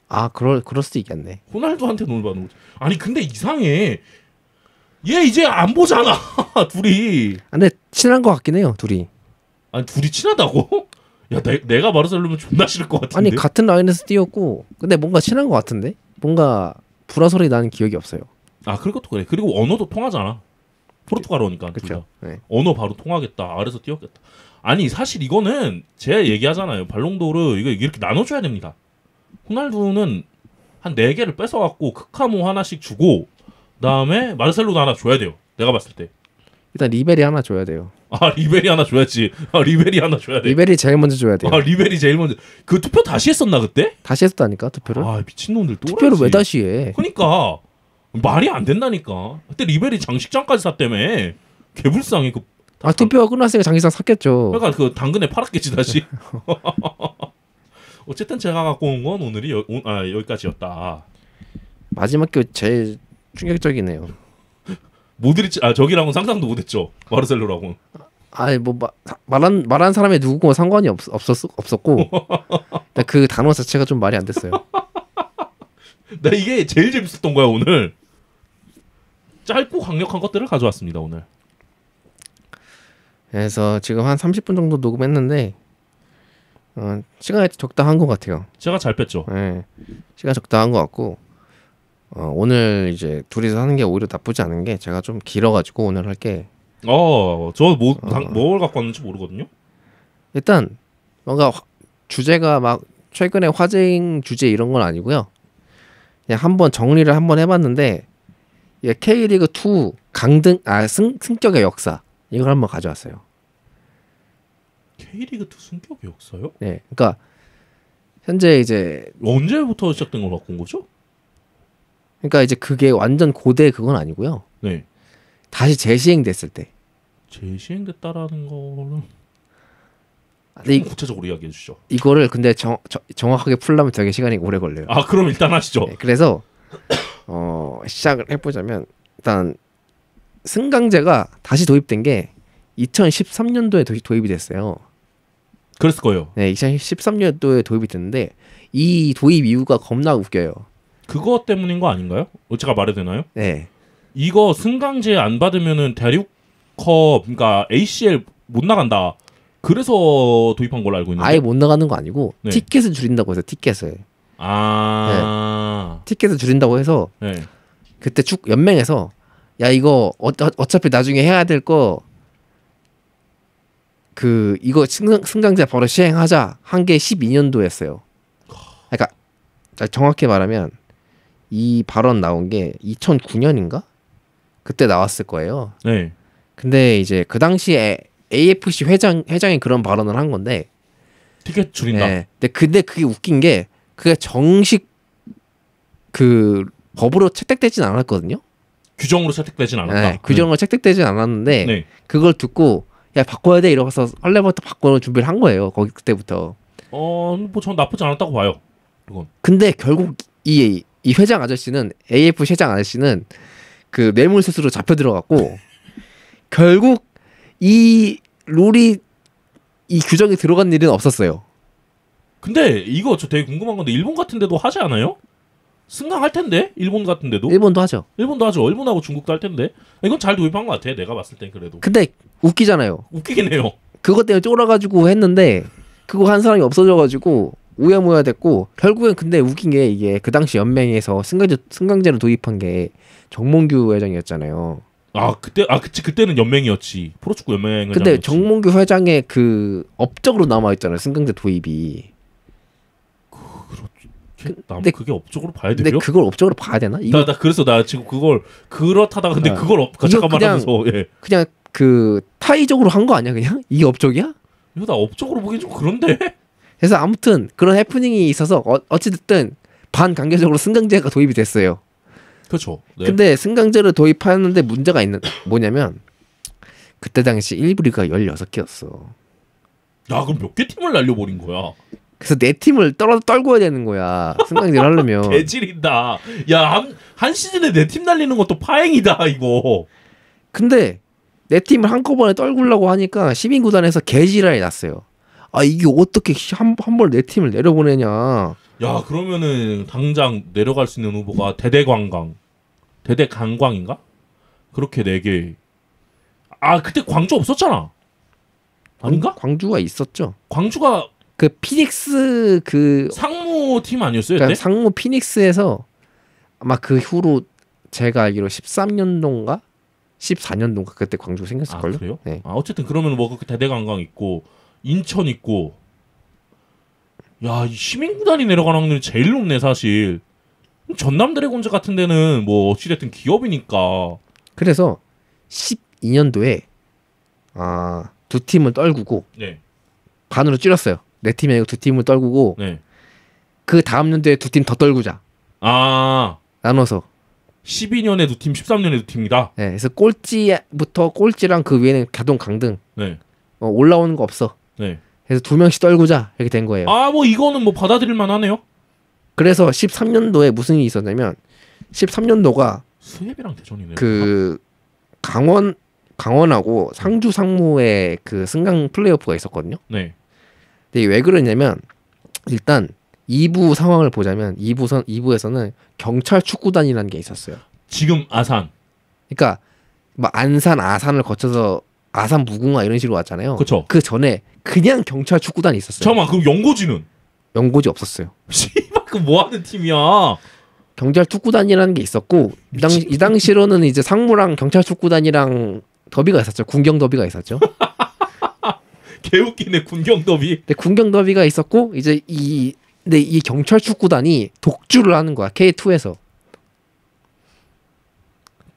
아 그럴 수도 있겠네. 호날두한테 돈을 받는 거지. 아니 근데 이상해. 얘 이제 안 보잖아. 둘이. 근데 친한 것 같긴 해요 둘이. 아니 둘이 친하다고? 야 내가 바르셀로면 존나 싫을 것 같은데. 아니 같은 라인에서 뛰었고 근데 뭔가 친한 것 같은데 뭔가 불화 소리 나는 기억이 없어요. 아 그것도 그래. 그리고 언어도 통하잖아. 포르투갈어니까. 그렇죠. 네. 언어 바로 통하겠다. 아래서 뛰었겠다. 아니 사실 이거는 제가 얘기하잖아요. 발롱도르 이거 이렇게 나눠줘야 됩니다. 호날두는 한 4개를 뺏어갖고 크카모 하나씩 주고 그다음에 마르셀로도 하나 줘야 돼요. 내가 봤을 때. 일단 리베리 하나 줘야 돼요. 아 리베리 하나 줘야지. 리베리 하나 줘야 돼. 리베리 제일 먼저 줘야 돼요. 리베리 제일 먼저. 그 투표 다시 했었나 그때? 다시 했다니까 투표를. 아 미친놈들 또 투표를 왜 다시 해? 그러니까 말이 안 된다니까. 그때 리베리 장식장까지 샀다며. 개불쌍해. 투표가 끝났으니까 장기상 샀겠죠. 그러니까 그 당근에 팔았겠지 다시. 어쨌든 제가 갖고 온 건 오늘이 여기까지였다. 마지막 게 제일 충격적이네요. 모드리치 저기랑은 상상도 못했죠. 마르셀로라고는. 아니 뭐 말한 사람이 누구고 상관이 없었고 그 단어 자체가 좀 말이 안 됐어요. 나 이게 제일 재밌었던 거야 오늘. 짧고 강력한 것들을 가져왔습니다 오늘. 그래서 지금 한 30분 정도 녹음했는데 시간이 적당한 것 같아요. 제가 잘 뺐죠. 네, 시간 적당한 것 같고 오늘 이제 둘이서 하는 게 오히려 나쁘지 않은 게 제가 좀 길어가지고 오늘 할게. 저 뭘 갖고 왔는지 모르거든요. 일단 뭔가 주제가 막 최근에 화제인 주제 이런 건 아니고요. 그냥 한번 정리를 한번 해봤는데 K리그 2 승격의 역사 이걸 한번 가져왔어요. K리그2 승격의 역사요? 네, 그러니까 현재 이제 언제부터 시작된 걸 바꾼 거죠? 그러니까 이제 그게 완전 고대 그건 아니고요. 네. 다시 재시행됐을 때. 재시행됐다라는 거는 근데 구체적으로 이야기해 주시죠. 이거를 근데 정확하게 풀려면 되게 시간이 오래 걸려요. 아 그럼 일단 하시죠. 네, 그래서 시작을 해보자면 일단 승강제가 다시 도입된 게 2013년도에 도입이 됐어요. 그랬을 거예요. 네, 2013년도에 도입이 됐는데 이 도입 이유가 겁나 웃겨요. 그거 때문인 거 아닌가요? 제가 말해도 되나요? 네, 이거 승강제 안 받으면은 대륙컵 그러니까 ACL 못 나간다. 그래서 도입한 걸로 알고 있는데. 아예 못 나가는 거 아니고 네. 티켓을 줄인다고 해서 티켓을. 티켓을 줄인다고 해서 네. 그때 축 연맹에서 야 이거 어차피 나중에 해야 될 거 그 이거 승강제 바로 시행하자 한 게 12년도였어요. 그러니까 정확히 말하면 이 발언 나온 게 2009년인가? 그때 나왔을 거예요. 네. 근데 이제 그 당시에 AFC 회장이 그런 발언을 한 건데 티켓 줄인다. 네. 근데 그게 웃긴 게 그게 정식 그 법으로 채택되진 않았거든요. 규정으로 채택되진 않았다. 네, 규정으로 채택되진 않았는데 네. 그걸 듣고 야 바꿔야 돼 이러면서 설레부터 바꾸는 준비를 한 거예요. 거기 그때부터. 뭐 전 나쁘지 않았다고 봐요. 이건. 근데 결국 이 회장 아저씨는 AFC 회장 아저씨는 그 뇌물수수로 잡혀 들어갔고 결국 이 룰이 이 규정이 들어간 일은 없었어요. 근데 이거 저 되게 궁금한 건데 일본 같은 데도 하지 않아요? 승강할 텐데 일본 같은 데도 일본도 하죠. 일본도 하죠. 일본하고 중국도 할 텐데 이건 잘 도입한 것 같아. 내가 봤을 땐 그래도 근데 웃기잖아요. 웃기긴 해요. 그것 때문에 쫄아가지고 했는데 그거 한 사람이 없어져가지고 우야무야 됐고 결국엔 근데 웃긴 게 이게 그 당시 연맹에서 승강제를 도입한 게 정몽규 회장이었잖아요. 그때는 연맹이었지. 프로축구 연맹. 근데 정몽규 회장의 그 업적으로 남아있잖아요. 승강제 도입이. 근데 그게 업적으로 봐야 근데 돼요? 그걸 업적으로 봐야 되나? 나 그래서 나 지금 그걸 그렇다다가 근데 그걸 잠깐만 그냥, 하면서 그냥 그 타의적으로 한 거 아니야 그냥? 이게 업적이야? 이거 나 업적으로 보기 좀 그런데. 그래서 아무튼 그런 해프닝이 있어서 어찌됐든 반강제적으로 승강제가 도입이 됐어요. 그렇죠. 네. 근데 승강제를 도입하는데 문제가 뭐냐면 그때 당시 1부 리그가 16개였어. 야 그럼 몇 개 팀을 날려버린 거야? 그래서 내 팀을 떨궈야 되는 거야. 승강제를 하려면. 개질인다. 야 한 시즌에 내 팀 날리는 것도 파행이다 이거. 근데 내 팀을 한꺼번에 떨구려고 하니까 시민구단에서 개지랄이 났어요. 아 이게 어떻게 한 번에 내 팀을 내려보내냐. 야 그러면은 당장 내려갈 수 있는 후보가 대대강광인가? 그렇게 4개. 아 그때 광주 없었잖아. 아닌가? 광주가 있었죠. 광주가 그 피닉스 그 상무 팀 아니었어요? 그러니까 그때? 상무 피닉스에서 아마 그 후로 제가 알기로 13년도인가 14년도인가 그때 광주 생겼을걸요. 아 그래요? 네. 어쨌든 그러면 뭐 그 대대강강 있고 인천 있고. 야, 이 시민구단이 내려가는 확률이 제일 높네 사실. 전남 드래곤즈 같은 데는 뭐 어찌됐든 기업이니까. 그래서 12년도에 두 팀을 떨구고 네. 반으로 줄였어요. 네 팀이 아니고 두 팀을 떨구고 네. 그 다음 년도에 두 팀 더 떨구자. 아. 나눠서. 12년에 두 팀, 13년에 두 팀이다. 네, 그래서 꼴찌랑 그 위에는 가동 강등. 네. 올라오는 거 없어. 네. 그래서 2명씩 떨구자 이렇게 된 거예요. 아, 뭐 이거는 뭐 받아들일 만하네요. 그래서 13년도에 무슨 일이 있었냐면 13년도가 수협이랑 대전이네요. 그 강원하고 상주 상무의 그 승강 플레이오프가 있었거든요. 네. 근데 왜 그러냐면 일단 2부 상황을 보자면 2부에서는 경찰 축구단이라는 게 있었어요. 지금 아산. 그러니까 뭐 안산, 아산을 거쳐서 아산 무궁화 이런 식으로 왔잖아요. 그렇죠. 그 전에 그냥 경찰 축구단이 있었어요. 잠깐만, 그럼 연고지는? 연고지 없었어요. 씨발, 그 뭐 하는 팀이야? 경찰 축구단이라는 게 있었고 이 당시로는 이제 상무랑 경찰 축구단이랑 더비가 있었죠. 군경 더비가 있었죠. 개웃기네, 군경 더비. 근데 군경 더비가 있었고 이제 근데 이 경찰 축구단이 독주를 하는 거야. K2에서.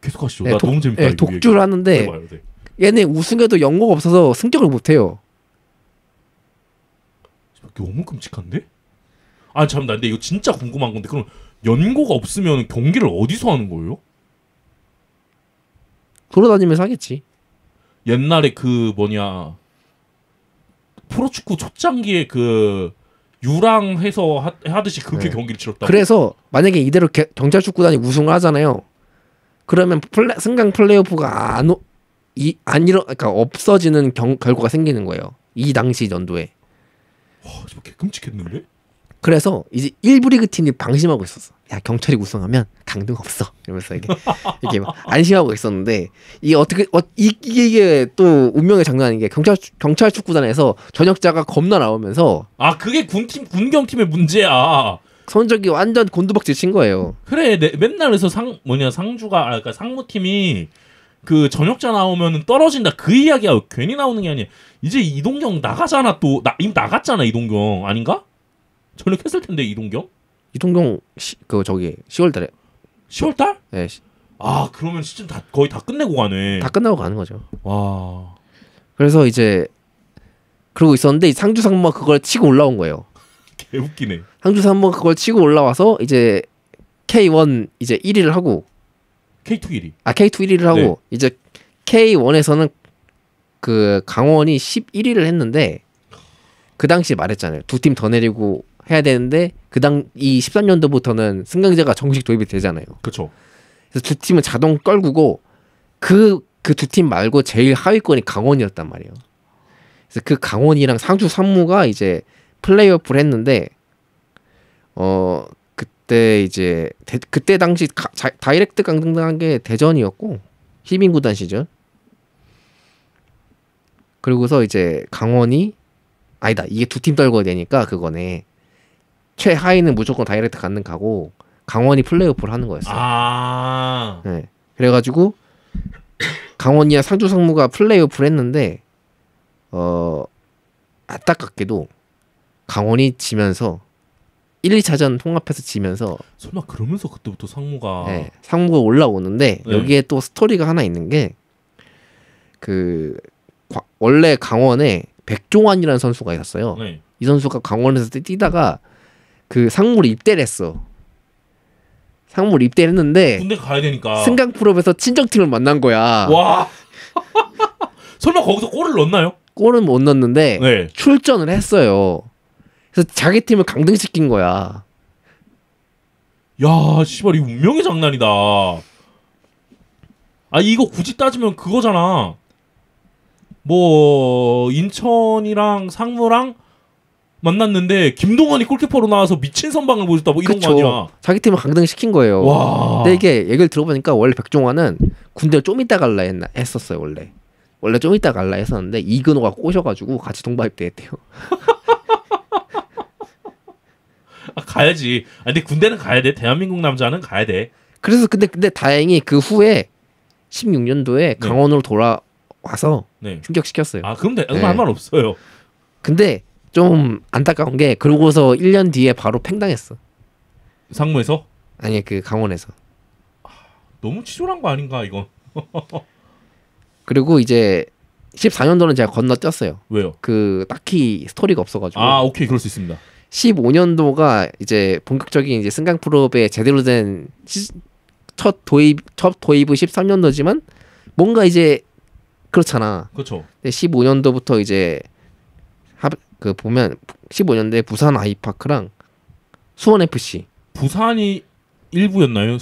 계속 하시죠. 네, 나 너무 재밌다. 네, 이거 독주를 얘기. 하는데 해봐요, 네. 얘네 우승에도 연고가 없어서 승격을 못 해요. 너무 끔찍한데? 아 참, 나 근데 이거 진짜 궁금한 건데 그럼 연고가 없으면 경기를 어디서 하는 거예요? 돌아다니면서 하겠지. 옛날에 그 뭐냐 프로축구 초창기에 그 유랑해서 하듯이 그렇게 네. 경기를 치렀다고? 그래서 만약에 이대로 경찰 축구단이 우승을 하잖아요. 그러면 승강 플레이오프가 그러니까 없어지는 결과가 생기는 거예요. 이 당시 연도에. 와, 저 개끔찍했는데? 그래서 이제 1부 리그 팀이 방심하고 있었어. 야, 경찰이 우승하면 강등 없어. 이러면서 이게 막 안심하고 있었는데 이게 어떻게 이게 또 운명의 장난 아닌 게 경찰 축구단에서 전역자가 겁나 나오면서 아, 그게 군경팀의 문제야. 성적이 완전 곤두박질 친 거예요. 그래, 맨날 그래서 그러니까 상무팀이 그 전역자 나오면 떨어진다 그 이야기야. 괜히 나오는 게 아니야. 이제 이동경 나가잖아 또. 이미 나갔잖아 이동경. 아닌가? 전역했을 텐데 이동경? 이동경 10월달에 10월달? 네, 아, 그러면 시즌 거의 다 끝내고 가네. 다 끝나고 가는 거죠. 와, 그래서 이제 그러고 있었는데 상주 상무가 그걸 치고 올라온 거예요. 개웃기네. 상주 상무가 그걸 치고 올라와서 이제 K1 이제 1위를 하고 K2 1위. K2 1위를 하고 네. 이제 K1에서는 그 강원이 11위를 했는데 그 당시 말했잖아요. 두 팀 더 내리고 해야 되는데 이 13년도부터는 승강제가 정식 도입이 되잖아요. 그렇죠. 그래서 두 팀은 자동 떨구고 그 두 팀 말고 제일 하위권이 강원이었단 말이에요. 그래서 그 강원이랑 상주 상무가 이제 플레이오프를 했는데 그때 이제 그때 당시 다이렉트 강등당한 게 대전이었고 희빈구단 시절. 그리고서 이제 강원이 아니다. 이게 두 팀 떨궈야 되니까 그거네. 최하위는 무조건 다이렉트 강등 가고 강원이 플레이오프를 하는 거였어요. 아, 네. 그래가지고 강원이랑 상주 상무가 플레이오프를 했는데 안타깝게도 강원이 지면서 1, 2차전 통합해서 지면서 설마 그러면서 그때부터 상무가 네, 상무가 올라오는데 네. 여기에 또 스토리가 하나 있는 게 원래 강원에 백종환이라는 선수가 있었어요. 네. 이 선수가 강원에서 뛰다가 그 상무를 입대를 했어. 상무를 입대를 했는데 군대 가야 되니까. 승강 프로에서 친정팀을 만난 거야. 와. 설마 거기서 골을 넣었나요? 골은 못 넣었는데 네. 출전을 했어요. 그래서 자기 팀을 강등시킨 거야. 야, 씨발 이 운명의 장난이다. 아, 이거 굳이 따지면 그거잖아. 뭐 인천이랑 상무랑 만났는데 김동완이 골키퍼로 나와서 미친 선방을 보여줬다 뭐 이런 거 아니야. 자기 팀을 강등시킨 거예요. 와. 근데 이게 얘기를 들어보니까 원래 백종환은 군대를 좀 이따 갈라 했었어요. 원래 좀 이따 갈라 했었는데 이근호가 꼬셔가지고 같이 동반입대했대요. 아, 가야지. 아, 근데 군대는 가야 돼. 대한민국 남자는 가야 돼. 그래서 근데 다행히 그 후에 16년도에 강원으로 돌아와서 네. 충격시켰어요. 아, 그럼 네. 할 말 없어요. 근데 좀 안타까운 게 그러고서 1년 뒤에 바로 팽당했어. 상무에서 아니 그 강원에서. 너무 치졸한 거 아닌가 이건. 그리고 이제 14년도는 제가 건너뛰었어요. 왜요? 그 딱히 스토리가 없어가지고. 아, 오케이, 그럴 수 있습니다. 15년도가 이제 본격적인 이제 승강 프로업에 제대로 된 첫 도입 13년도지만 뭔가 이제 그렇잖아. 그렇죠. 근데 15년도부터 이제 보면 15년도에 부산 아이파크랑 수원 FC. 부산이 1부였나요?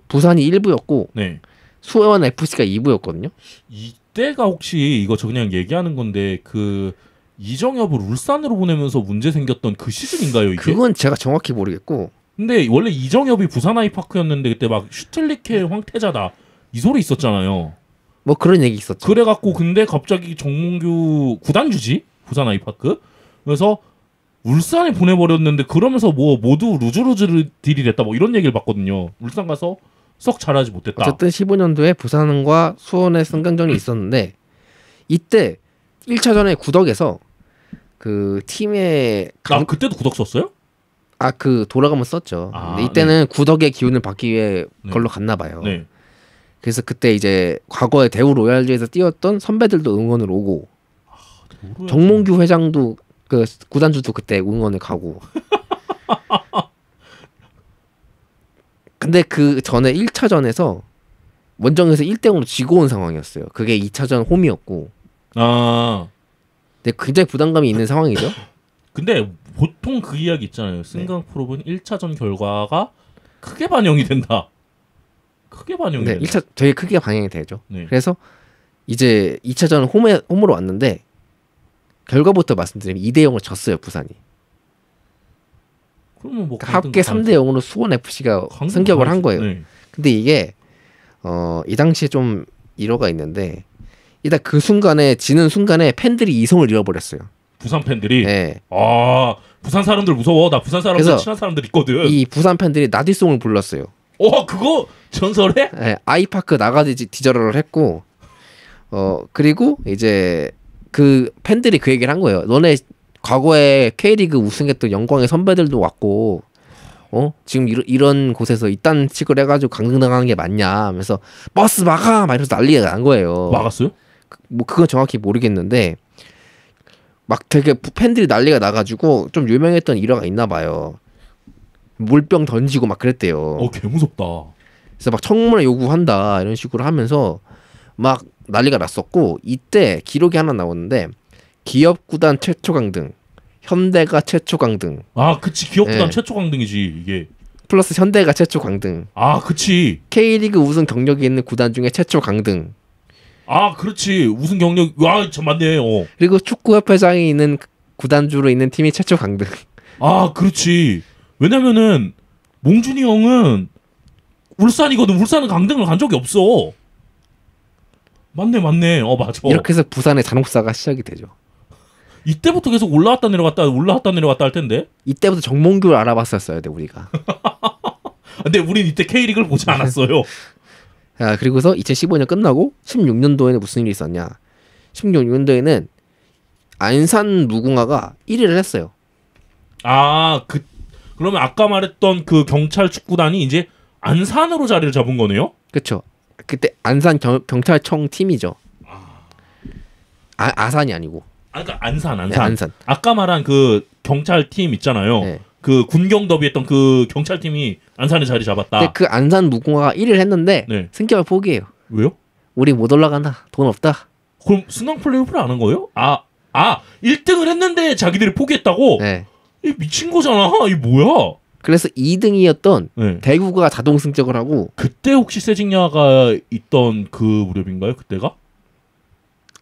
부산이 1부였고 네. 수원 FC가 2부였거든요. 이때가 혹시 이거 저 그냥 얘기하는 건데 그 이정엽을 울산으로 보내면서 문제 생겼던 그 시즌인가요 이게? 그건 제가 정확히 모르겠고. 근데 원래 이정엽이 부산 아이파크였는데 그때 막 슈틀리케 황태자다 이 소리 있었잖아요. 뭐 그런 얘기 있었죠. 그래갖고 근데 갑자기 정몽규 구단주지 부산 아이파크. 그래서 울산에 보내버렸는데 그러면서 뭐 모두 루즈루즈 딜이 됐다 뭐 이런 얘기를 봤거든요. 울산 가서 썩 잘하지 못했다. 어쨌든 15년도에 부산과 수원의 승강전이 있었는데 이때 1차전에 구덕에서 그 팀의 그때도 구덕 썼어요? 그 돌아가면 썼죠. 아, 근데 이때는 구덕의 기운을 받기 위해 걸로 갔나 봐요. 네. 그래서 그때 이제 과거에 대우 로얄즈에서 뛰었던 선배들도 응원을 오고 모르겠지. 정몽규 회장도 그 구단주도 그때 응원을 가고. 근데 그 전에 1차전에서 원정에서 1대0으로 지고 온 상황이었어요. 그게 2차전 홈이었고. 아 근데 굉장히 부담감이 있는 상황이죠. 근데 보통 그 이야기 있잖아요. 승강프로는 1차전 결과가 크게 반영이 된다. 크게 반영이 네, 된다. 1차 되게 크게 반영이 되죠. 네. 그래서 이제 2차전 홈으로 왔는데 결과부터 말씀드리면 2대0으로 졌어요, 부산이. 그러면 뭐 합계 3대0으로 수원 FC가 승격을 한 거예요. 네. 근데 이게 이 당시에 좀 일화가 있는데 일단 그 순간에 지는 순간에 팬들이 이성을 잃어버렸어요. 부산 팬들이 네. 아 부산 사람들 무서워. 나 부산 사람들 그래서 친한 사람들 있거든. 이 부산 팬들이 나디송을 불렀어요. 그거 전설해? 네, 아이파크 나가지 디저러를 했고 그리고 이제 그 팬들이 그 얘기를 한 거예요. 너네 과거에 K리그 우승했던 영광의 선배들도 왔고 지금 이런 곳에서 이딴 식으로 해가지고 강등당하는 게 맞냐 하면서 버스 막아 막 이러면서 난리가 난 거예요. 막았어요? 뭐 그건 정확히 모르겠는데 막 되게 팬들이 난리가 나가지고 좀 유명했던 일화가 있나 봐요. 물병 던지고 막 그랬대요. 개 무섭다. 그래서 막 청문회 요구한다 이런 식으로 하면서 막 난리가 났었고 이때 기록이 하나 나오는데 기업 구단 최초 강등, 현대가 최초 강등. 아 그치 기업구단 네. 최초 강등이지 이게. 플러스 현대가 최초 강등. 아 그치. K리그 우승 경력이 있는 구단 중에 최초 강등. 아 그렇지 우승 경력 참 맞네. 그리고 축구협회장이 있는 구단주로 있는 팀이 최초 강등. 아 그렇지. 왜냐면은 몽준이 형은 울산이거든. 울산은 강등을 간 적이 없어. 맞네. 맞아. 이렇게 해서 부산의 잔혹사가 시작이 되죠. 이때부터 계속 올라왔다 내려갔다 할 텐데. 이때부터 정몽규를 알아봤었어야 돼 우리가. 근데 우린 이때 K리그를 보지 않았어요. 자, 그리고서 2015년 끝나고 16년도에는 무슨 일이 있었냐. 16년도에는 안산 무궁화가 1위를 했어요. 그러면 아까 말했던 그 경찰 축구단이 이제 안산으로 자리를 잡은 거네요? 그렇죠. 그때 안산 경찰청 팀이죠. 아산이 아니고. 그러니까 안산. 네, 안산. 아까 말한 그 경찰 팀 있잖아요. 네. 그 군경 더비했던 그 경찰 팀이 안산에 자리 잡았다. 근데 그 안산 무궁화가 1위를 했는데 네. 승격을 포기해요. 왜요? 우리 못 올라간다. 돈 없다. 그럼 승강 플레이오프를 안 한 거예요? 1등을 했는데 자기들이 포기했다고? 네. 이 미친 거잖아. 이 뭐야? 그래서 2등이었던 네. 대구가 자동 승격을 하고 그때 혹시 세징야가 있던 그 무렵인가요? 그때가?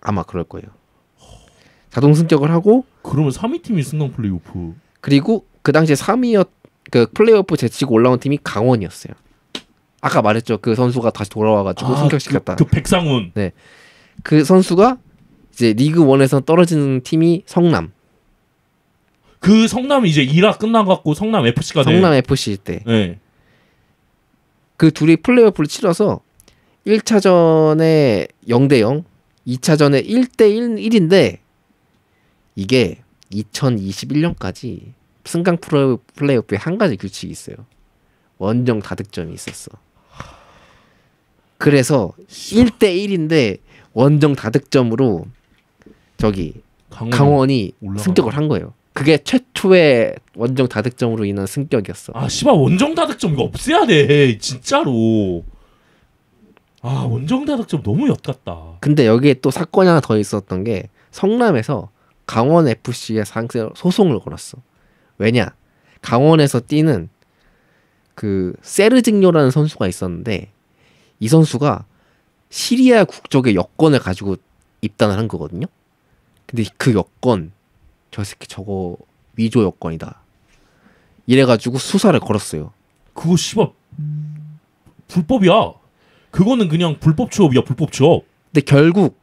아마 그럴 거예요. 자동 승격을 하고 그러면 3위 팀이 승강 플레이오프. 그리고 그 당시에 3위였 그 플레이오프 제치고 올라온 팀이 강원이었어요. 아까 말했죠. 그 선수가 다시 돌아와가지고 승격시켰다. 그 백상훈. 그 선수가 이제 리그 1에서 떨어지는 팀이 성남. 그 성남이 이제 2라 끝나갖고 성남 FC가 성남 FC 때. 네. 그 둘이 플레이오프를 치러서 1차전에 0대0, 2차전에 1대1인데 이게 2021년까지 승강 플레이오프에 한 가지 규칙이 있어요. 원정 다득점이 있었어. 그래서 1대1인데 원정 다득점으로 강원이 승격을 한 거예요. 그게 최초의 원정 다득점으로 인한 승격이었어. 씨발 원정 다득점 이거 없애야 돼. 진짜로. 원정 다득점 너무 엿같다. 근데 여기에 또 사건이 하나 더 있었던 게 성남에서 강원 FC에 소송을 걸었어. 왜냐? 강원에서 뛰는 그 세르징요라는 선수가 있었는데 이 선수가 시리아 국적의 여권을 가지고 입단을 한 거거든요. 근데 그 여권 저 새끼 저거 위조 여권이다. 이래가지고 수사를 걸었어요. 그거 씨발 불법이야. 그거는 그냥 불법 취업이야. 불법 취업. 근데 결국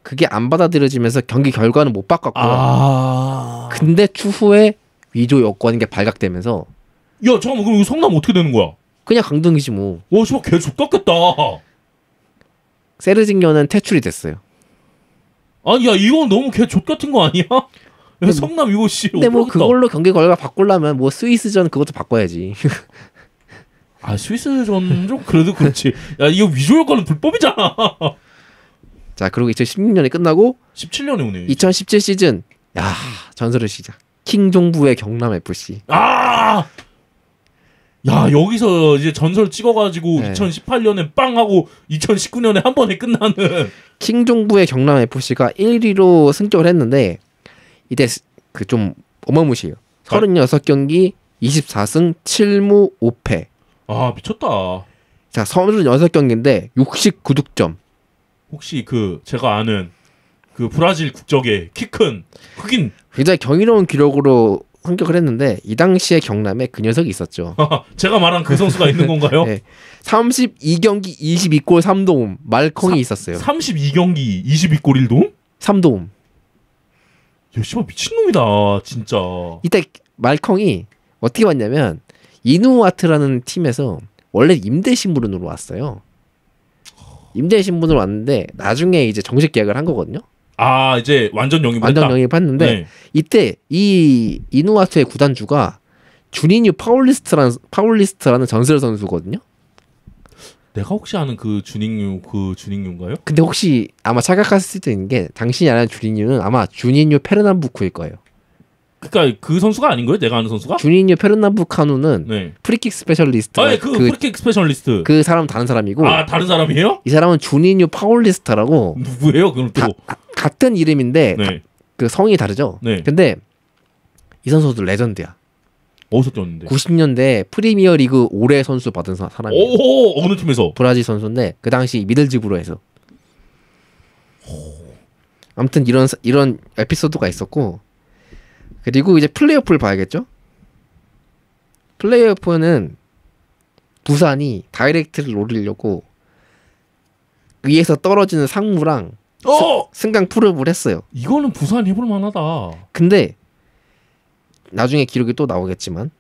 그게 안 받아들여지면서 경기 결과는 못 바꿨고요. 근데 추후에 위조 여권인 게 발각되면서 야 잠깐만 그럼 이거 성남 어떻게 되는 거야? 그냥 강등이지 뭐. 와 씨발 개 족같겠다. 세르징요는 퇴출이 됐어요. 야 이건 너무 개 족같은 거 아니야? 야, 성남 이거 씨. 근데 뭐 그걸로 경기 결과 바꾸려면 뭐 스위스전 그것도 바꿔야지. 스위스전 좀 그래도 그렇지. 야 이거 위조 여권은 불법이잖아. 자, 그리고 2016년에 끝나고 17년에 오네요. 2017 시즌 야, 전설의 시작. 킹종부의 경남 FC. 아! 야, 여기서 이제 전설 찍어가지고 네. 2018년에 빵 하고 2019년에 한 번에 끝나는. 킹종부의 경남 FC가 1위로 승격을 했는데 이때 그 좀 어마무시해요. 36경기 24승 7무 5패. 아, 미쳤다. 자, 36경기인데 69득점. 혹시 그 제가 아는 그 브라질 국적의 키 큰 흑인 굉장히 경이로운 기록으로 승격을 했는데 이 당시에 경남에 그 녀석이 있었죠. 제가 말한 그 선수가 있는 건가요? 네. 32경기 22골 3도움 말콩이 있었어요. 32경기 22골 1도움? 3도움. 야, 씨발 미친놈이다 진짜. 이때 말콩이 어떻게 왔냐면 이누아트라는 팀에서 원래 임대 신분으로 왔어요. 임대 신분으로 왔는데 나중에 이제 정식 계약을 한 거거든요. 아, 이제 완전 영입했다. 완전 영입했는데 네. 이때 이 이누아트의 구단주가 주니뉴 파울리스트라는 전설 선수거든요. 내가 혹시 아는 그 주닝유인가요? 근데 혹시 아마 착각할 수도 있는 게 당신이 아는 주니뉴는 아마 주니뉴 페르남부크일 거예요. 그러니까 그 선수가 아닌 거예요? 내가 아는 선수가? 주니뉴 페르남부카누는 네. 프리킥 스페셜리스트. 아, 그 프리킥 스페셜리스트. 그 사람 다른 사람이고. 아, 다른 사람이에요? 이 사람은 주니뉴 파울리스타라고 누구예요? 그럼 또. 같은 이름인데 네. 그 성이 다르죠. 네. 근데 이 선수도 레전드야. 어디서 뛰었는데? 90년대 프리미어 리그 올해 선수 받은 사람이에요. 오, 어느 팀에서? 브라질 선수인데 그 당시 미들즈부로 해서. 아무튼 이런 에피소드가 있었고 그리고 이제 플레이오프를 봐야겠죠. 플레이오프는 부산이 다이렉트를 노리려고 위에서 떨어지는 상무랑 승강 풀업을 했어요. 이거는 부산 해볼 만하다. 근데 나중에 기록이 또 나오겠지만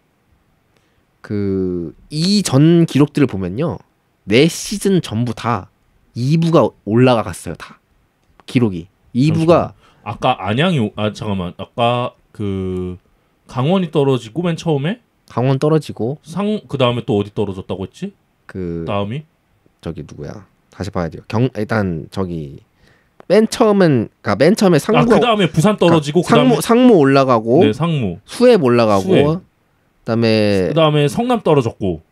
그 이전 기록들을 보면요 4시즌 전부 다 2부가 올라갔어요. 다 기록이 2부가 아까 안양이 잠깐만 아까 그 강원이 떨어지고 맨 처음에 강원 떨어지고 그 다음에 또 어디 떨어졌다고 했지? 그 다음이 저기 누구야? 다시 봐야 돼요. 일단 저기 맨 처음에 상무 그 다음에 부산 떨어지고 상무 올라가고 네 상무 수협 올라가고 수협. 그다음에 성남 떨어졌고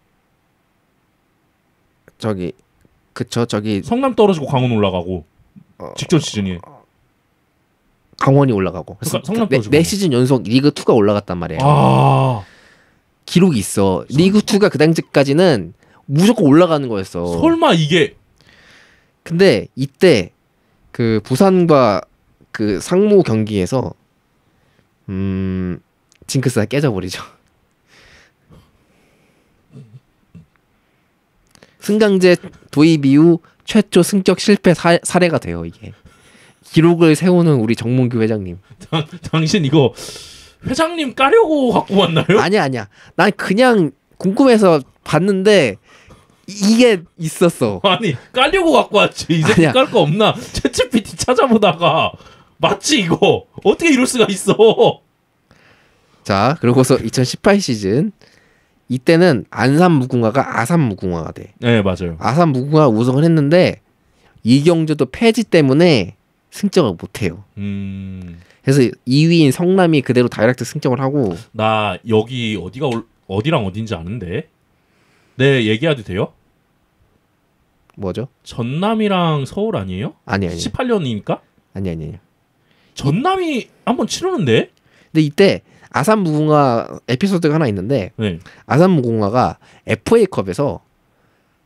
저기 그쵸 저기 성남 떨어지고 강원 올라가고 직전 시즌이 강원이 올라가고 그러니까 성남 떨어지고 네 시즌 연속 리그 2가 올라갔단 말이에요. 아 기록이 있어. 리그 2가 그 당시까지는 무조건 올라가는 거였어. 설마 이게 근데 이때 그 부산과 그 상무 경기에서 징크스가 깨져버리죠. 승강제 도입 이후 최초 승격 실패 사례가 돼요. 이게 기록을 세우는 우리 정문규 회장님. 당신 이거 회장님 까려고 갖고 왔나요? 아니야. 난 그냥 궁금해서 봤는데 이게 있었어. 아니 까려고 갖고 왔지. 이 새끼 아니야. 깔 거 없나? 챗GPT 찾아보다가 맞지 이거? 어떻게 이럴 수가 있어? 자, 그러고서 2018 시즌 이때는 안산 무궁화가 아산 무궁화가 돼. 네 맞아요. 아산 무궁화 우승을 했는데 이경주도 폐지 때문에 승격을 못해요. 그래서 2위인 성남이 그대로 다이렉트 승격을 하고. 나 여기 어디랑 어딘지 아는데. 네 얘기해도 돼요? 뭐죠? 전남이랑 서울 아니에요? 아니. 18년이니까? 아니. 전남이 한번 치르는데? 근데 이때 아산 무궁화 에피소드가 하나 있는데 네. 아산 무궁화가 FA컵에서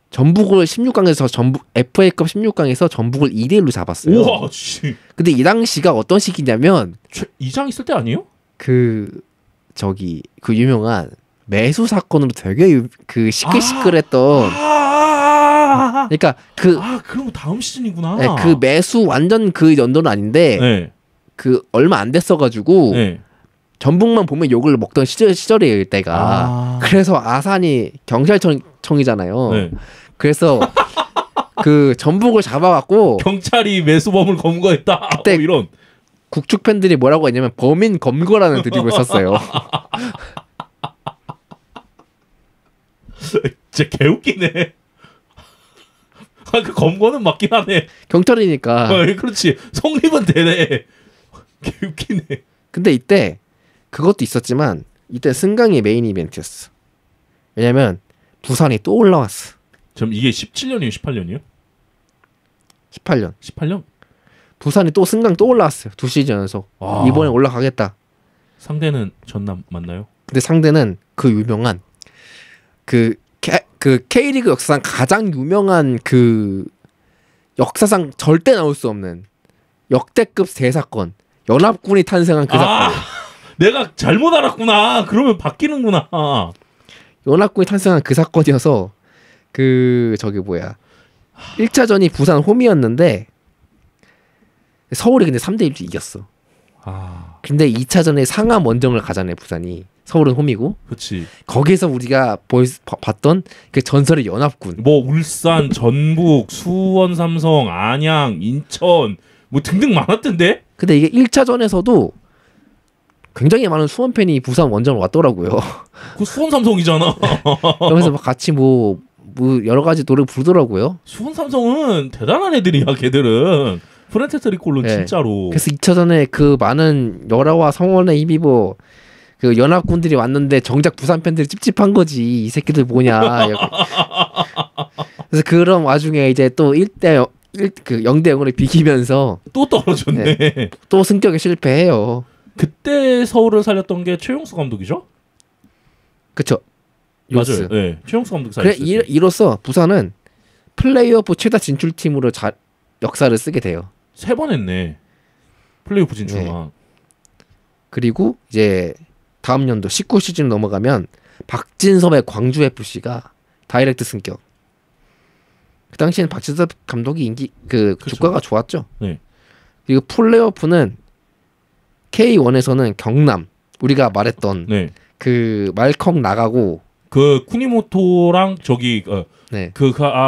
전북을 16강에서 FA컵 16강에서 전북을 2대1로 잡았어요. 우와 씨. 근데 이 당시가 어떤 시기냐면 이장 있을 때 아니에요? 그 유명한 매수 사건으로 되게 그 시끌시끌했던 그러니까 그럼 다음 시즌이구나. 네, 그 매수 완전 그 연도는 아닌데 네. 그 얼마 안 됐어가지고 네. 전북만 보면 욕을 먹던 시절이에요 이때가. 그래서 아산이 경찰청이잖아요. 네. 그래서 그 전북을 잡아갖고 경찰이 매수범을 검거했다. 그때 이런 국축 팬들이 뭐라고 했냐면 범인 검거라는 드립을 썼어요. 진짜 개웃기네. 아, 그 검거는 맞긴 하네. 경찰이니까. 그렇지. 성립은 되네. 개웃기네. 근데 이때 그것도 있었지만 이때 승강이 메인 이벤트였어. 왜냐면 부산이 또 올라왔어. 지금 이게 17년이에요, 18년이요? 18년. 18년? 부산이 또 승강 또 올라왔어요. 2시즌 연속. 아. 이번에 올라가겠다. 상대는 전남 맞나요? 근데 상대는 그 유명한 그 K리그 역사상 가장 유명한 그 역사상 절대 나올 수 없는 역대급 대사건. 연합군이 탄생한 그 사건. 내가 잘못 알았구나. 그러면 바뀌는구나. 연합군이 탄생한 그 사건이어서 그 저기 뭐야 1차전이 부산 홈이었는데 서울이 근데 3대1로 이겼어. 근데 2차전에 상암 원정을 가잖아요. 부산이. 서울은 홈이고. 그렇지. 거기서 우리가 봤던 그 전설의 연합군. 뭐 울산, 전북, 수원, 삼성, 안양, 인천 뭐 등등 많았던데. 근데 이게 1차전에서도 굉장히 많은 수원 팬이 부산 원정을 왔더라고요. 그 수원 삼성이잖아. 그러면서 막 같이 뭐 여러 가지 노래 부르더라고요. 수원 삼성은 대단한 애들이야. 걔들은 프렌테스 리콜론 네. 진짜로. 그래서 2차전에 그 많은 열화와 성원에 힘입어 그 연합군들이 왔는데 정작 부산 팬들이 찝찝한 거지. 이 새끼들 뭐냐. 그래서 그런 와중에 이제 또 0대 0으로 비기면서 또 떨어졌네. 네. 또 승격에 실패해요. 그때 서울을 살렸던 게 최용수 감독이죠? 그쵸. 요스. 맞아요. 네, 최용수 감독이 그래 살렸어요. 이로써 부산은 플레이오프 최다 진출팀으로 역사를 쓰게 돼요. 3번 했네. 플레이오프 진출만. 네. 그리고 이제 다음 연도 19시즌 넘어가면 박진섭의 광주 FC가 다이렉트 승격. 그 당시에는 박진섭 감독이 그렇죠. 주가가 좋았죠. 네. 그리고 플레이오프는 K1에서는 경남 우리가 말했던 네. 그 말컹 나가고 그 쿠니모토랑 저기 네.